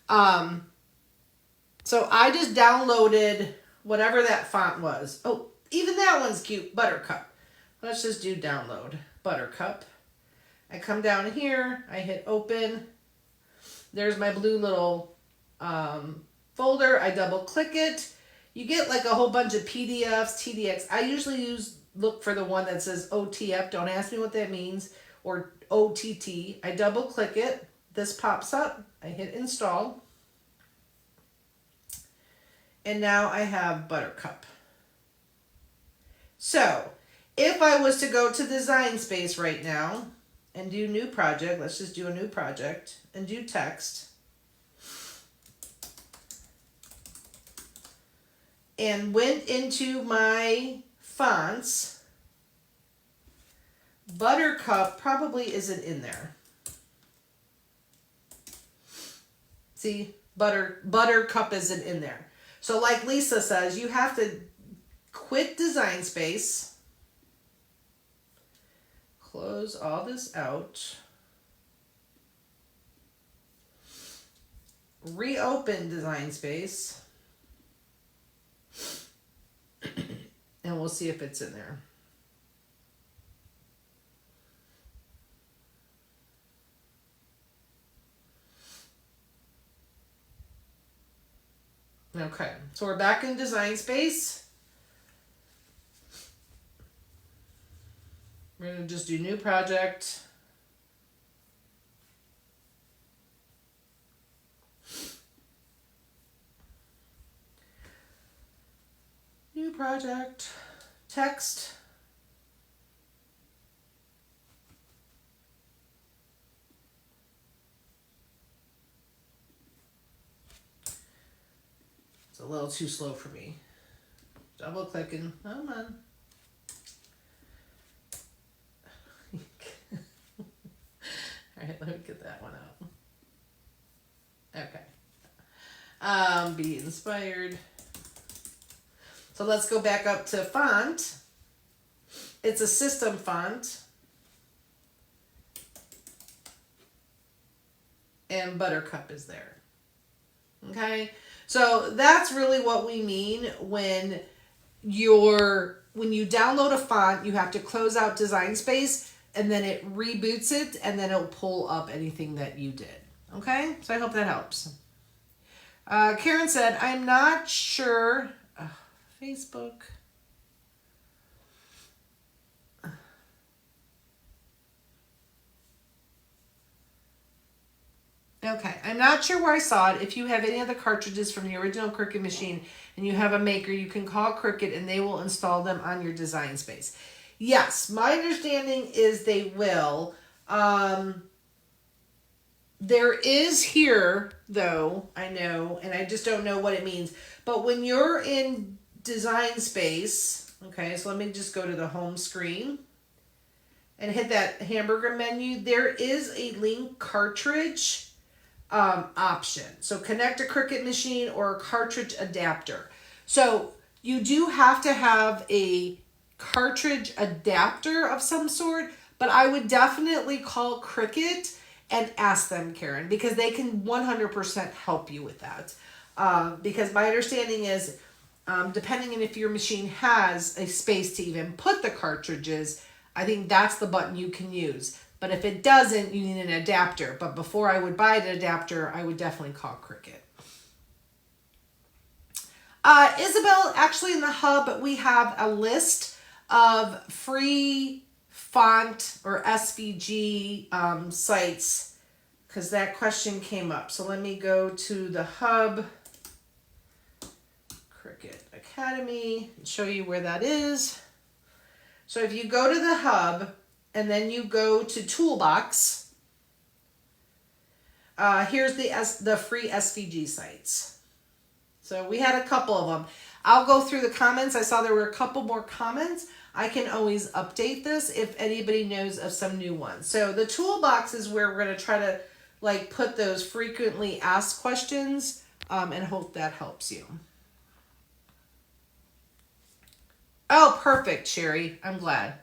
I just downloaded whatever that font was. Oh, even that one's cute, Buttercup. Let's just do download, Buttercup. I come down here, I hit open. There's my blue little folder. I double click it. You get like a whole bunch of PDFs, TDX. I usually look for the one that says OTF. Don't ask me what that means. Or OTT. I double click it. This pops up. I hit install. And now I have Buttercup. So if I was to go to Design Space right now and do new project, let's just do a new project and do text. And went into my fonts, Buttercup probably isn't in there. See, Buttercup isn't in there. So like Lisa says, you have to quit Design Space, close all this out, reopen Design Space, and we'll see if it's in there. Okay, so we're back in Design Space. We're going to just do new project. New project, text. It's a little too slow for me. Double clicking, come on. All right, let me get that one out. Okay. Be inspired. So let's go back up to font. It's a system font. And Buttercup is there. Okay? So that's really what we mean when you download a font, you have to close out Design Space and then it reboots it and then it'll pull up anything that you did. Okay? So I hope that helps. Karen said, I'm not sure. Facebook. Okay, I'm not sure where I saw it. If you have any of the cartridges from the original Cricut machine and you have a maker, you can call Cricut and they will install them on your Design Space. Yes, my understanding is they will. There is here, though, I know, and I just don't know what it means. But when you're in Design Space, okay, so let me just go to the home screen and hit that hamburger menu. There is a link cartridge option. So connect a Cricut machine or a cartridge adapter. So you do have to have a cartridge adapter of some sort, but I would definitely call Cricut and ask them, Karen, because they can 100% help you with that. Because my understanding is, depending on if your machine has a space to even put the cartridges, I think that's the button you can use. But if it doesn't, you need an adapter. But before I would buy an adapter, I would definitely call Cricut. Isabel, actually in the hub, we have a list of free font or SVG sites because that question came up. So let me go to the hub, Cricut Academy, and show you where that is. So if you go to the hub and then you go to Toolbox, here's the free SVG sites. So we had a couple of them. I'll go through the comments. I saw there were a couple more comments. I can always update this if anybody knows of some new ones. So the toolbox is where we're going to try to like put those frequently asked questions and hope that helps you. Oh, perfect, Sherry. I'm glad.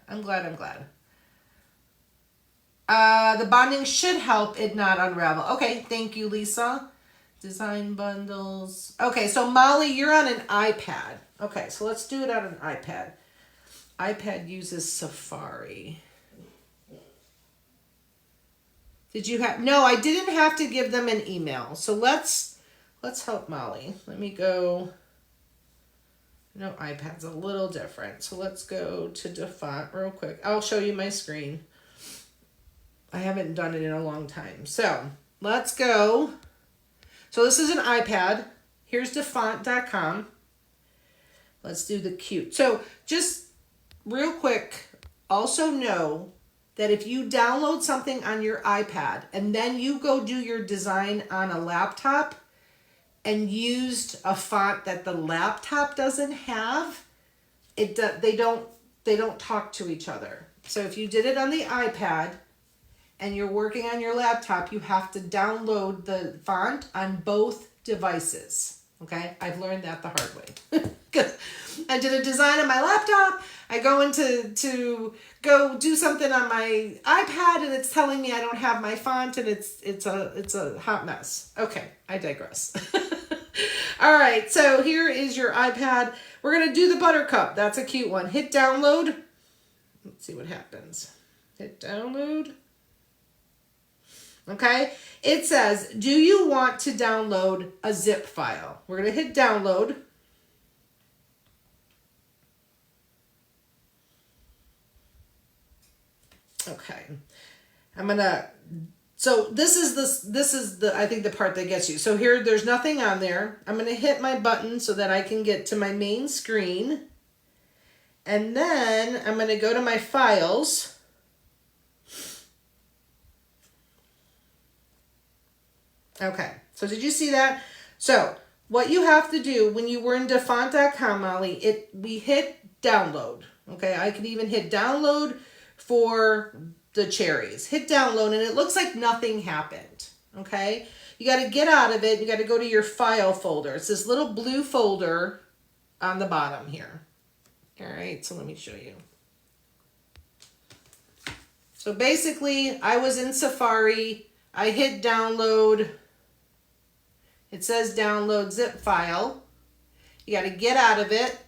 The bonding should help it not unravel. Okay, thank you, Lisa. Design bundles. Okay, so Molly, you're on an iPad. Okay, so let's do it on an iPad. iPad uses Safari. Did you have... No, I didn't have to give them an email. So let's help Molly. Let me go... No, iPad's a little different. So let's go to DaFont real quick. I'll show you my screen. I haven't done it in a long time. So let's go. So this is an iPad. Here's DaFont.com. Let's do the cute. So just real quick, also know that if you download something on your iPad and then you go do your design on a laptop and used a font that the laptop doesn't have, they don't talk to each other. So if you did it on the iPad and you're working on your laptop, you have to download the font on both devices. Okay? I've learned that the hard way. Because I did a design on my laptop. I go into to go do something on my iPad and it's telling me I don't have my font and it's a hot mess. Okay, I digress. All right, so here is your iPad. We're going to do the Buttercup. That's a cute one. Hit download. Let's see what happens. Hit download. Okay, it says, do you want to download a zip file? We're going to hit download. Okay, so this is the I think the part that gets you. So here, there's nothing on there. I'm going to hit my button so that I can get to my main screen. And then I'm going to go to my files. Okay, so did you see that? So what you have to do when you were in DaFont.com, Molly, we hit download. Okay, I could even hit download for the cherries. Hit download and it looks like nothing happened. Okay, you got to get out of it. You got to go to your file folder. It's this little blue folder on the bottom here. All right, so let me show you. So basically, I was in Safari. I hit download. It says download zip file. You got to get out of it.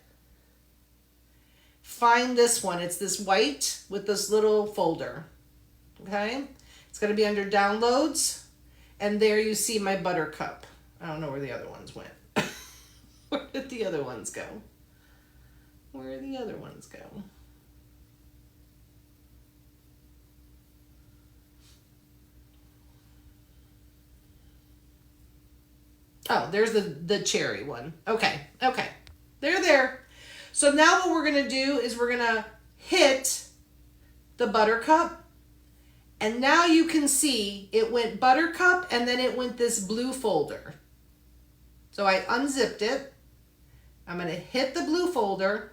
Find this one. It's this white with this little folder. Okay? It's going to be under downloads. And there you see my Buttercup. I don't know where the other ones went. Where did the other ones go? Where did the other ones go? Oh, there's the cherry one. Okay. They're there. So now what we're going to do is we're going to hit the Buttercup. And now you can see it went Buttercup and then it went this blue folder. So I unzipped it. I'm going to hit the blue folder.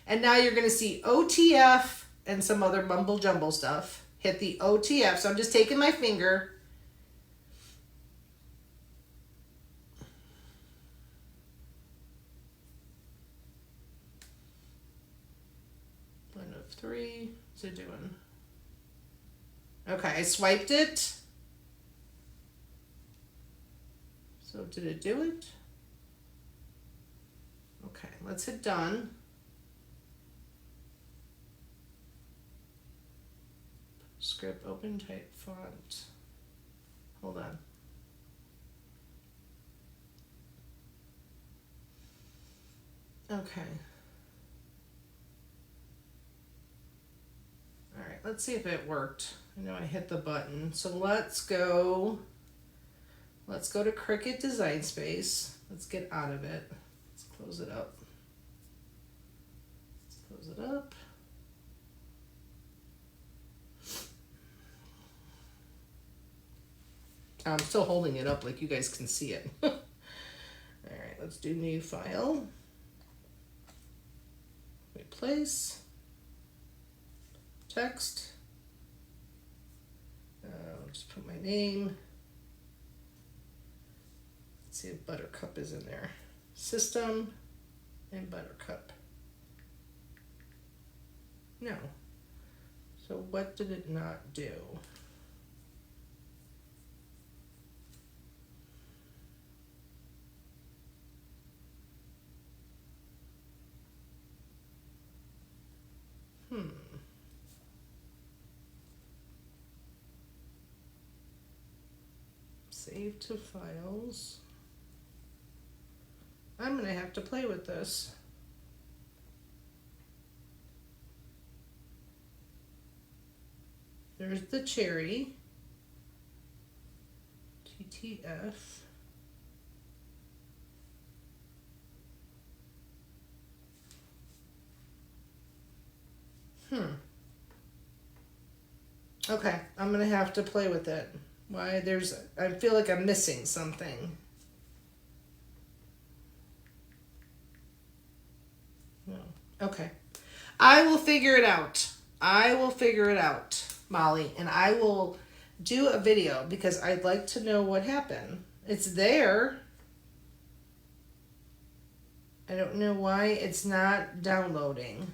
And now you're going to see OTF and some other mumble jumble stuff. Hit the OTF. So I'm just taking my finger. 3. What's it doing? Okay, I swiped it. So did it do it? Okay, let's hit done. Script open type font. Hold on. Okay. All right, let's see if it worked. I know I hit the button. So let's go to Cricut Design Space. Let's get out of it. Let's close it up. Let's close it up. I'm still holding it up like you guys can see it. All right, let's do new file. Replace. Text. I'll just put my name. Let's see if Buttercup is in there. System and Buttercup. No. So what did it not do? Save to files. I'm gonna have to play with this. There's the cherry. TTF. Okay, I'm gonna have to play with it. Why I feel like I'm missing something. No. Okay. I will figure it out. Molly, and I will do a video because I'd like to know what happened. It's there. I don't know why it's not downloading.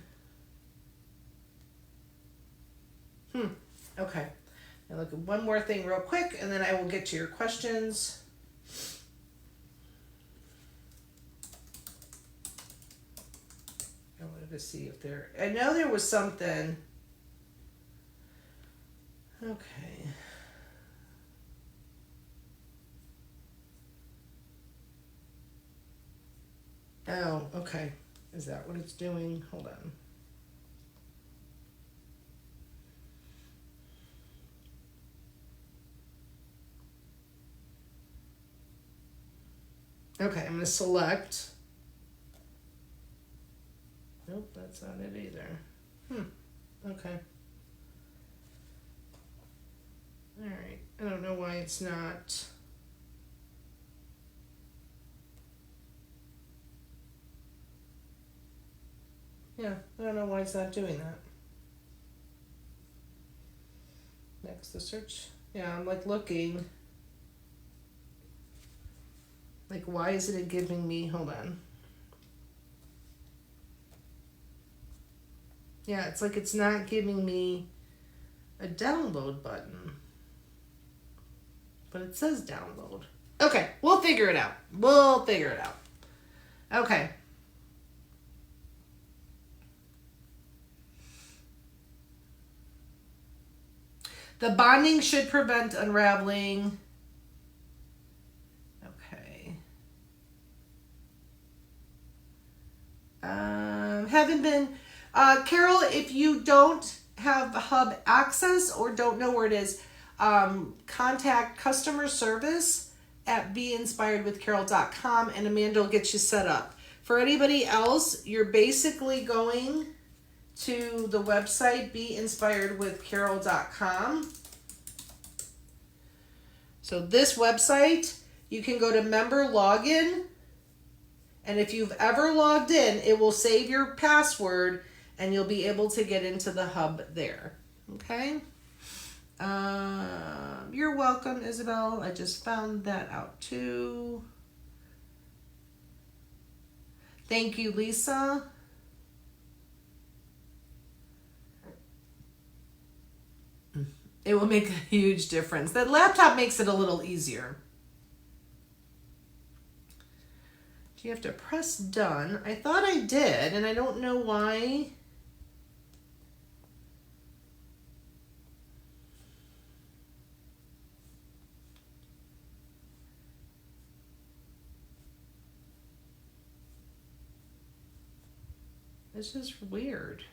Okay. Now look at one more thing real quick, and then I will get to your questions. I wanted to see if I know there was something. Okay. Oh, okay. Is that what it's doing? Hold on. Okay, I'm going to select. Nope, that's not it either. Okay. All right. I don't know why it's not. Yeah, I don't know why it's not doing that. Next, the search. Yeah, I'm like looking. Like, why isn't it giving me? Hold on. Yeah, it's like it's not giving me a download button. But it says download. Okay, we'll figure it out. Okay. The bonding should prevent unraveling. Okay. Haven't been... Carol, if you don't have Hub access or don't know where it is, contact customer service at beinspiredwithcarol.com and Amanda will get you set up. For anybody else, you're basically going to the website beinspiredwithcarol.com. So this website, you can go to member login, and if you've ever logged in, it will save your password and you'll be able to get into the hub there. Okay? You're welcome, Isabel. I just found that out too. Thank you, Lisa. It will make a huge difference. That laptop makes it a little easier. You have to press done. I thought I did, and I don't know why. It's just weird.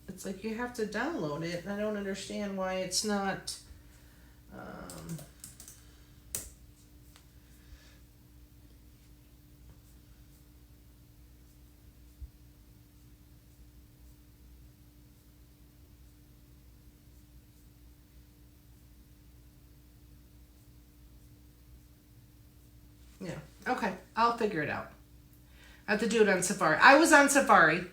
It's like you have to download it, and I don't understand why it's not. Okay, I'll figure it out. I have to do it on Safari. I was on Safari.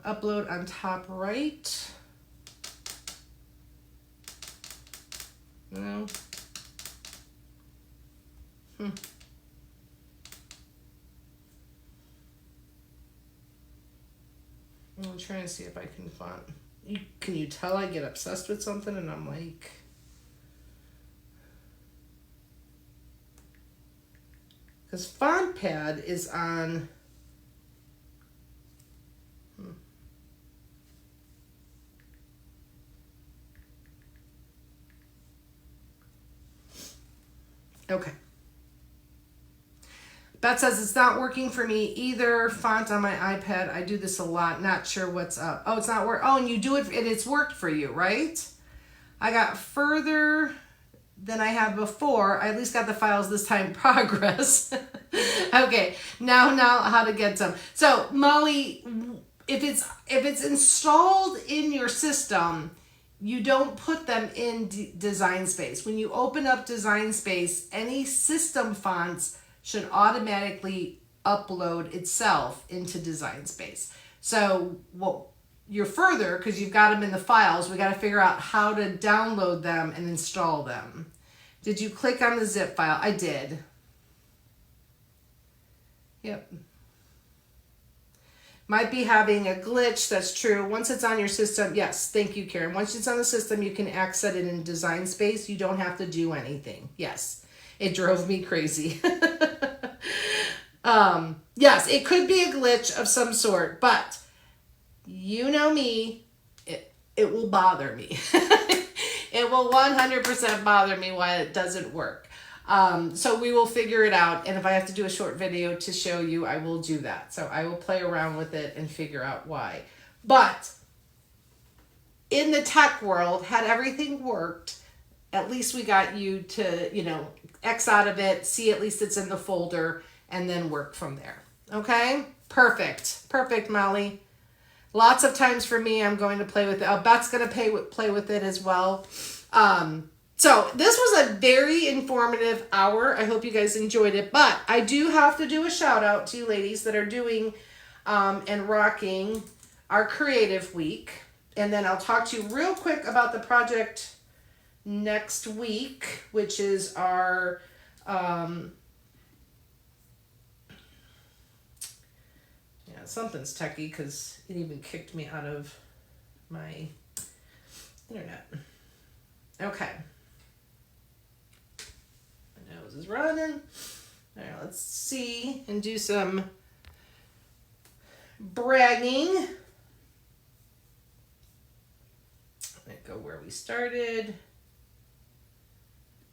Upload on top right. No. I'm trying to see if I can font. Can you tell I get obsessed with something and I'm like... Because FontPad is on... Okay. Beth says it's not working for me either. Font on my iPad. I do this a lot. Not sure what's up. Oh, it's not work. Oh, and you do it and it's worked for you, right? I got further than I had before. I at least got the files this time. Progress. Okay. Now how to get some. So Molly, if it's installed in your system, you don't put them in Design Space. When you open up Design Space, any system fonts should automatically upload itself into Design Space. So you're further, because you've got them in the files, we got to figure out how to download them and install them. Did you click on the zip file? I did. Yep. Might be having a glitch. That's true. Once it's on your system, yes, thank you, Karen. Once it's on the system, you can access it in Design Space. You don't have to do anything. Yes, it drove me crazy. Yes, it could be a glitch of some sort, but you know me, it will bother me. It will 100% bother me why it doesn't work. So we will figure it out. And if I have to do a short video to show you, I will do that. So I will play around with it and figure out why. But in the tech world, had everything worked, at least we got you to, X out of it, see at least it's in the folder, and then work from there. Okay? Perfect. Perfect, Molly. Lots of times for me, I'm going to play with it. Oh, Beth's going to play with it as well. So this was a very informative hour. I hope you guys enjoyed it. But I do have to do a shout out to you ladies that are doing and rocking our Creative Week. And then I'll talk to you real quick about the project next week, which is our... something's techie because it even kicked me out of my internet. Okay. My nose is running. All right, let's see and do some bragging. Let's go where we started.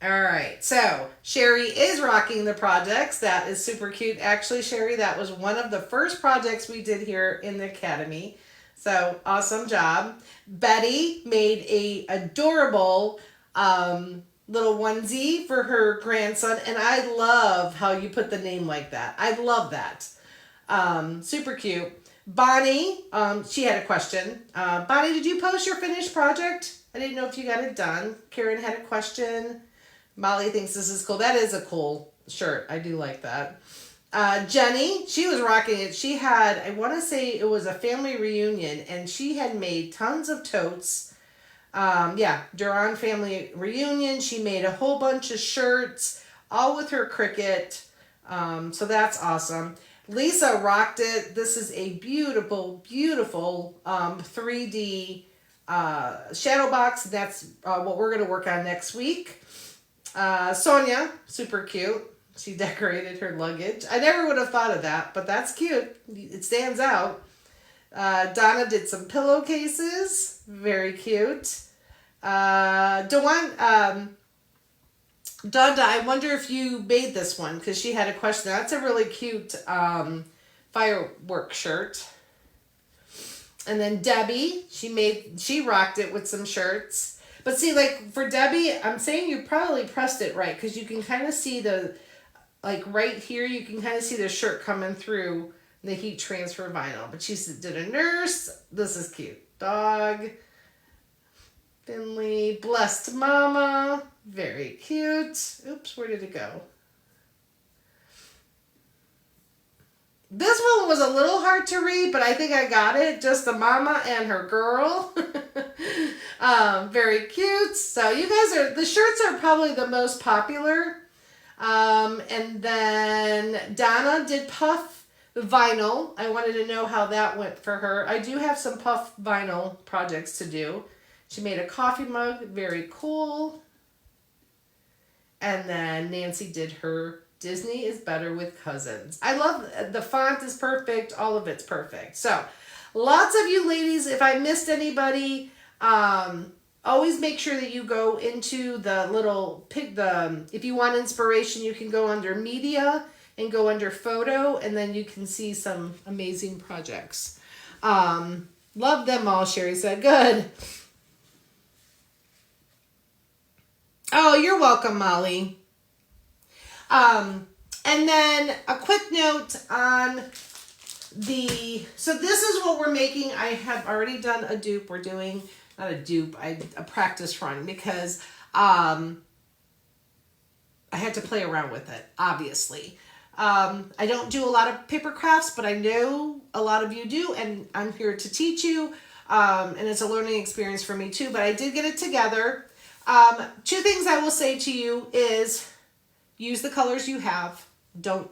All right, so Sherry is rocking the projects. That is super cute. Actually, Sherry, that was one of the first projects we did here in the Academy. So awesome job. Betty made a adorable little onesie for her grandson. And I love how you put the name like that. I love that. Super cute. Bonnie, she had a question. Bonnie, did you post your finished project? I didn't know if you got it done. Karen had a question. Molly thinks this is cool. That is a cool shirt. I do like that. Jenny, she was rocking it. She had, I want to say it was a family reunion, and she had made tons of totes. Duran family reunion. She made a whole bunch of shirts, all with her Cricut. So that's awesome. Lisa rocked it. This is a beautiful, beautiful 3D shadow box. That's what we're going to work on next week. Sonia, super cute. She decorated her luggage. I never would have thought of that, but that's cute. It stands out. Donna did some pillowcases. Very cute. Donna, I wonder if you made this one because she had a question. That's a really cute firework shirt. And then Debbie, she rocked it with some shirts. But see, like for Debbie, I'm saying you probably pressed it right because you can kind of see right here, you can kind of see the shirt coming through the heat transfer vinyl. But she did a nurse. This is cute. Dog. Finley, blessed mama, very cute. Oops, where did it go? This one was a little hard to read, but I think I got it. Just the mama and her girl. Very cute. So you guys the shirts are probably the most popular. And then Donna did puff vinyl. I wanted to know how that went for her. I do have some puff vinyl projects to do. She made a coffee mug. Very cool. And then Nancy did her Disney is Better with Cousins. I love the font is perfect. All of it's perfect. So lots of you ladies, if I missed anybody, always make sure that you go into the little if you want inspiration, you can go under media and go under photo, and then you can see some amazing projects. Love them all, Sherry said. Good. Oh, you're welcome, Molly. And then a quick note on so this is what we're making. I have already done a dupe. We're doing, not a dupe, a practice run because, I had to play around with it, obviously. I don't do a lot of paper crafts, but I know a lot of you do, and I'm here to teach you. And it's a learning experience for me too, but I did get it together. Two things I will say to you is use the colors you have. Don't,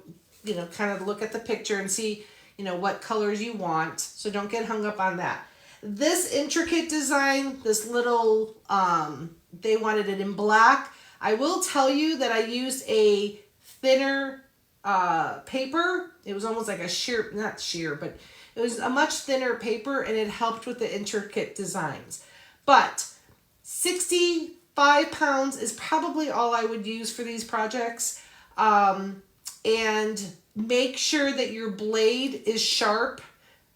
kind of look at the picture and see, what colors you want. So don't get hung up on that. This intricate design, this little, they wanted it in black. I will tell you that I used a thinner paper. It was almost like a not sheer, but it was a much thinner paper, and it helped with the intricate designs. But 65 pounds is probably all I would use for these projects. And make sure that your blade is sharp.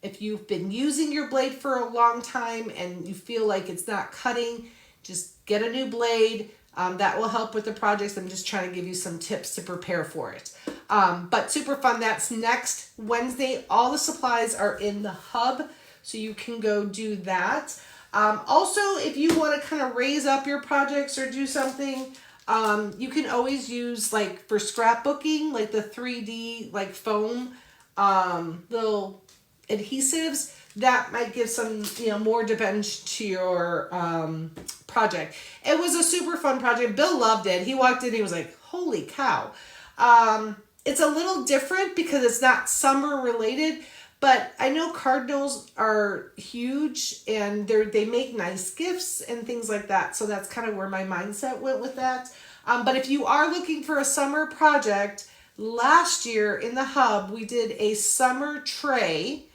If you've been using your blade for a long time and you feel like it's not cutting, just get a new blade. That will help with the projects. I'm just trying to give you some tips to prepare for it. But super fun. That's next Wednesday. All the supplies are in the hub, so you can go do that. Also, if you want to kind of raise up your projects or do something, you can always use, like, for scrapbooking, like the 3D, like, foam, little adhesives. That might give some, more dimension to your project. It was a super fun project. Bill loved it. He walked in, he was like, holy cow. It's a little different because it's not summer related, but I know cardinals are huge and they make nice gifts and things like that. So that's kind of where my mindset went with that. But if you are looking for a summer project, last year in the hub, we did a summer tray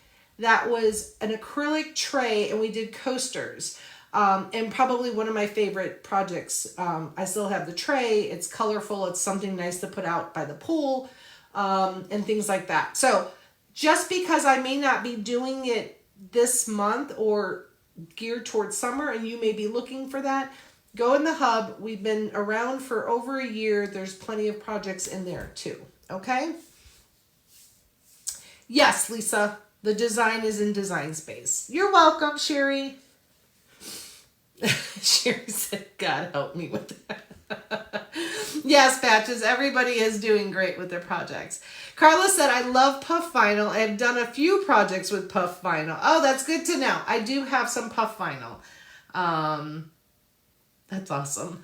that was an acrylic tray, and we did coasters. And probably one of my favorite projects. I still have the tray. It's colorful. It's something nice to put out by the pool, and things like that. So just because I may not be doing it this month or geared towards summer, and you may be looking for that, go in the hub. We've been around for over a year. There's plenty of projects in there too. Okay? Yes, Lisa. The design is in Design Space. You're welcome, Sherry. Sherry said, God help me with that. Yes, Patches, everybody is doing great with their projects. Carla said, I love puff vinyl. I have done a few projects with puff vinyl. Oh, that's good to know. I do have some puff vinyl. That's awesome.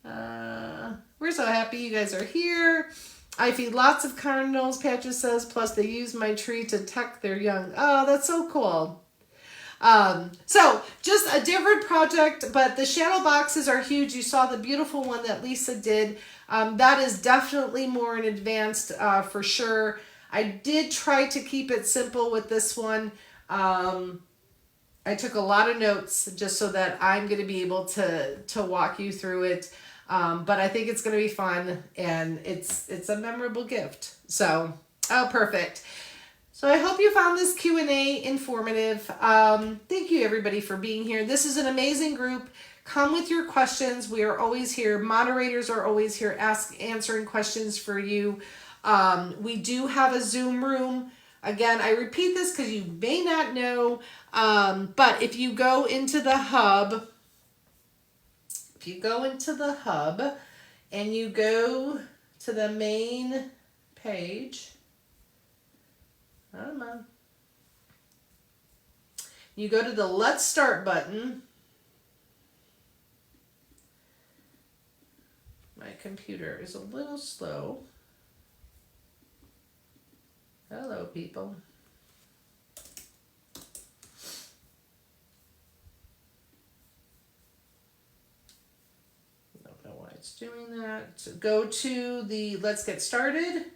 We're so happy you guys are here. I feed lots of cardinals, Patches says, plus they use my tree to tuck their young. Oh, that's so cool. So just a different project, but the shadow boxes are huge. You saw the beautiful one that Lisa did. That is definitely more in advanced, for sure. I did try to keep it simple with this one. I took a lot of notes just so that I'm going to be able to walk you through it. But I think it's going to be fun, and it's a memorable gift. So, oh, perfect. So I hope you found this Q&A informative. Thank you, everybody, for being here. This is an amazing group. Come with your questions. We are always here. Moderators are always here answering questions for you. We do have a Zoom room Again, I repeat this because you may not know, but if you go into the hub, and you go to the main page, come on. You go to the Let's Start button. My computer is a little slow. Hello, people. Don't know why it's doing that. So go to the Let's Get Started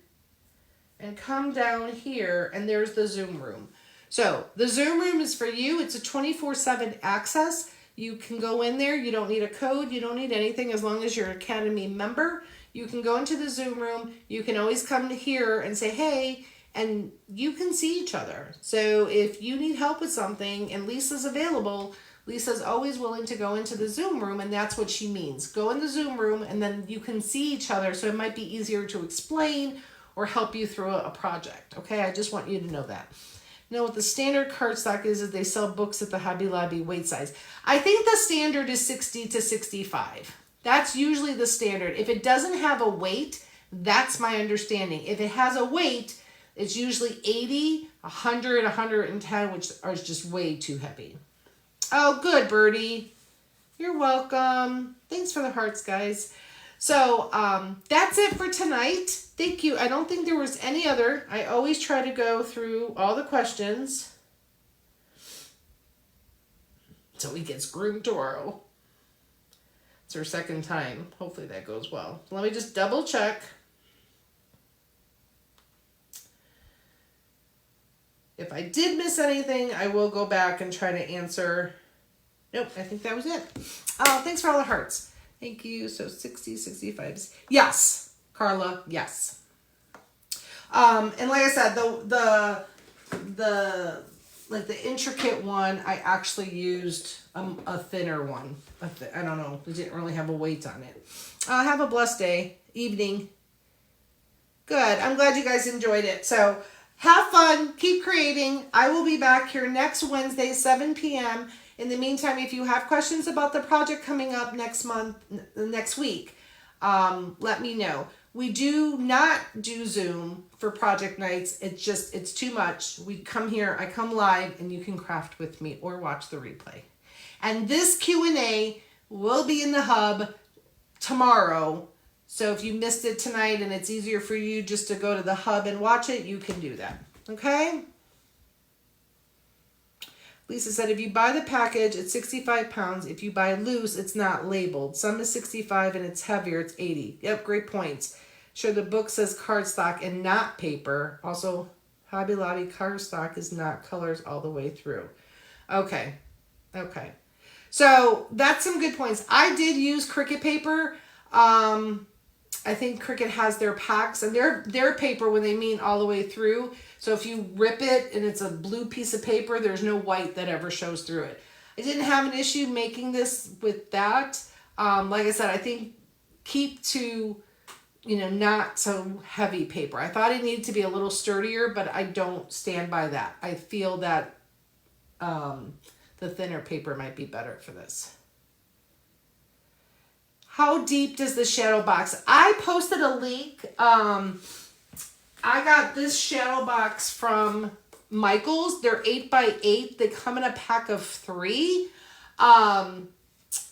and come down here, and there's the Zoom room. So the Zoom room is for you. It's a 24/7 access. You can go in there. You don't need a code. You don't need anything as long as you're an Academy member. You can go into the Zoom room. You can always come to here and say, hey, and you can see each other. So if you need help with something and Lisa's available, Lisa's always willing to go into the Zoom room, and that's what she means. Go in the Zoom room, and then you can see each other, so it might be easier to explain or help you through a project. Okay, I just want you to know that. Now, what the standard cardstock is they sell books at the Hobby Lobby weight size. I think the standard is 60 to 65. That's usually the standard. If it doesn't have a weight, that's my understanding. If it has a weight, it's usually 80, 100, 110, which are just way too heavy. Oh, good, Birdie. You're welcome. Thanks for the hearts, guys. So that's it for tonight. Thank you. I don't think there was any other. I always try to go through all the questions. So he gets groomed tomorrow. It's her second time. Hopefully that goes well. Let me just double check. If I did miss anything, I will go back and try to answer. Nope, I think that was it. Oh, thanks for all the hearts. Thank you. So 60, 65. Yes, Carla, yes. And like I said, the intricate one, I actually used a thinner one. I don't know. It didn't really have a weight on it. Have a blessed day, evening. Good. I'm glad you guys enjoyed it. So have fun. Keep creating. I will be back here next Wednesday, 7 p.m. In the meantime, if you have questions about the project coming up next week, let me know. We do not do Zoom for project nights. It's too much. We come here, I come live, and you can craft with me or watch the replay. And this Q&A will be in the hub tomorrow. So if you missed it tonight and it's easier for you just to go to the hub and watch it, you can do that. Okay? Lisa said, if you buy the package, it's 65 pounds. If you buy loose, it's not labeled. Some is 65 and it's heavier, it's 80. Yep, great points. Sure, the book says cardstock and not paper. Also, Hobby Lobby cardstock is not colors all the way through. Okay. So that's some good points. I did use Cricut paper. I think Cricut has their packs, and their paper when they mean all the way through. So if you rip it and it's a blue piece of paper, there's no white that ever shows through it. I didn't have an issue making this with that. Like I said, I think keep to, not so heavy paper. I thought it needed to be a little sturdier, but I don't stand by that. I feel that the thinner paper might be better for this. How deep does the shadow box? I posted a link. I got this shadow box from Michaels. They're 8x8. They come in a pack of 3. And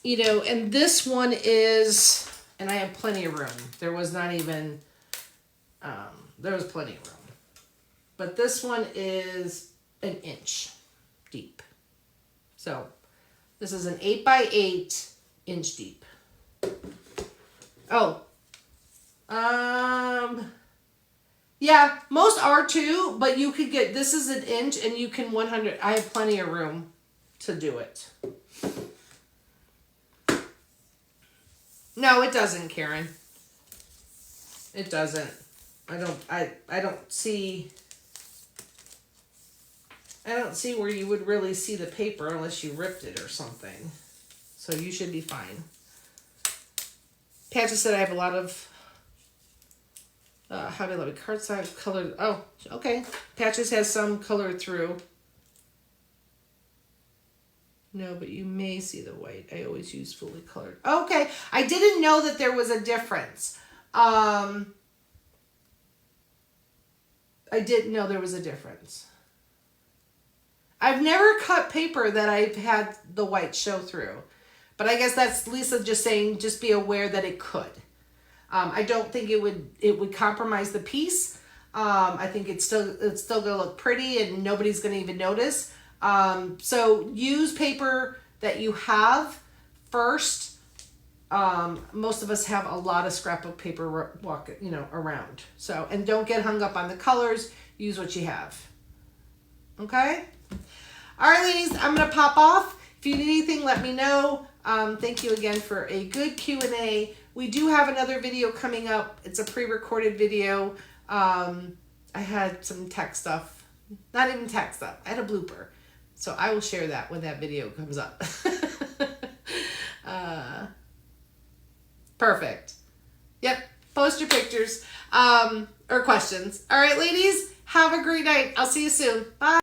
this one is, and I have plenty of room. There was plenty of room. But this one is an inch deep. So this is an 8x8 inch deep. Oh, yeah, most are 2, but you could get, this is an inch and you can 100, I have plenty of room to do it. No, it doesn't, Karen. It doesn't. I don't see where you would really see the paper unless you ripped it or something. So you should be fine. Pat just said I have a lot of How do I love it? Cardstock colored. Oh, okay. Patches has some color through. No, but you may see the white. I always use fully colored. Okay, I didn't know that there was a difference. I didn't know there was a difference. I've never cut paper that I've had the white show through. But I guess that's Lisa just saying, just be aware that it could. I don't think it would compromise the piece. I think it's still gonna look pretty and nobody's gonna even notice. So use paper that you have first. Most of us have a lot of scrapbook paper around. So, and don't get hung up on the colors. Use what you have. Okay? All right, ladies, I'm going to pop off. If you need anything, let me know. Thank you again for a good Q&A. We do have another video coming up. It's a pre-recorded video. I had some tech stuff. Not even tech stuff. I had a blooper. So I will share that when that video comes up. Perfect. Yep. Post your pictures or questions. All right, ladies, have a great night. I'll see you soon. Bye.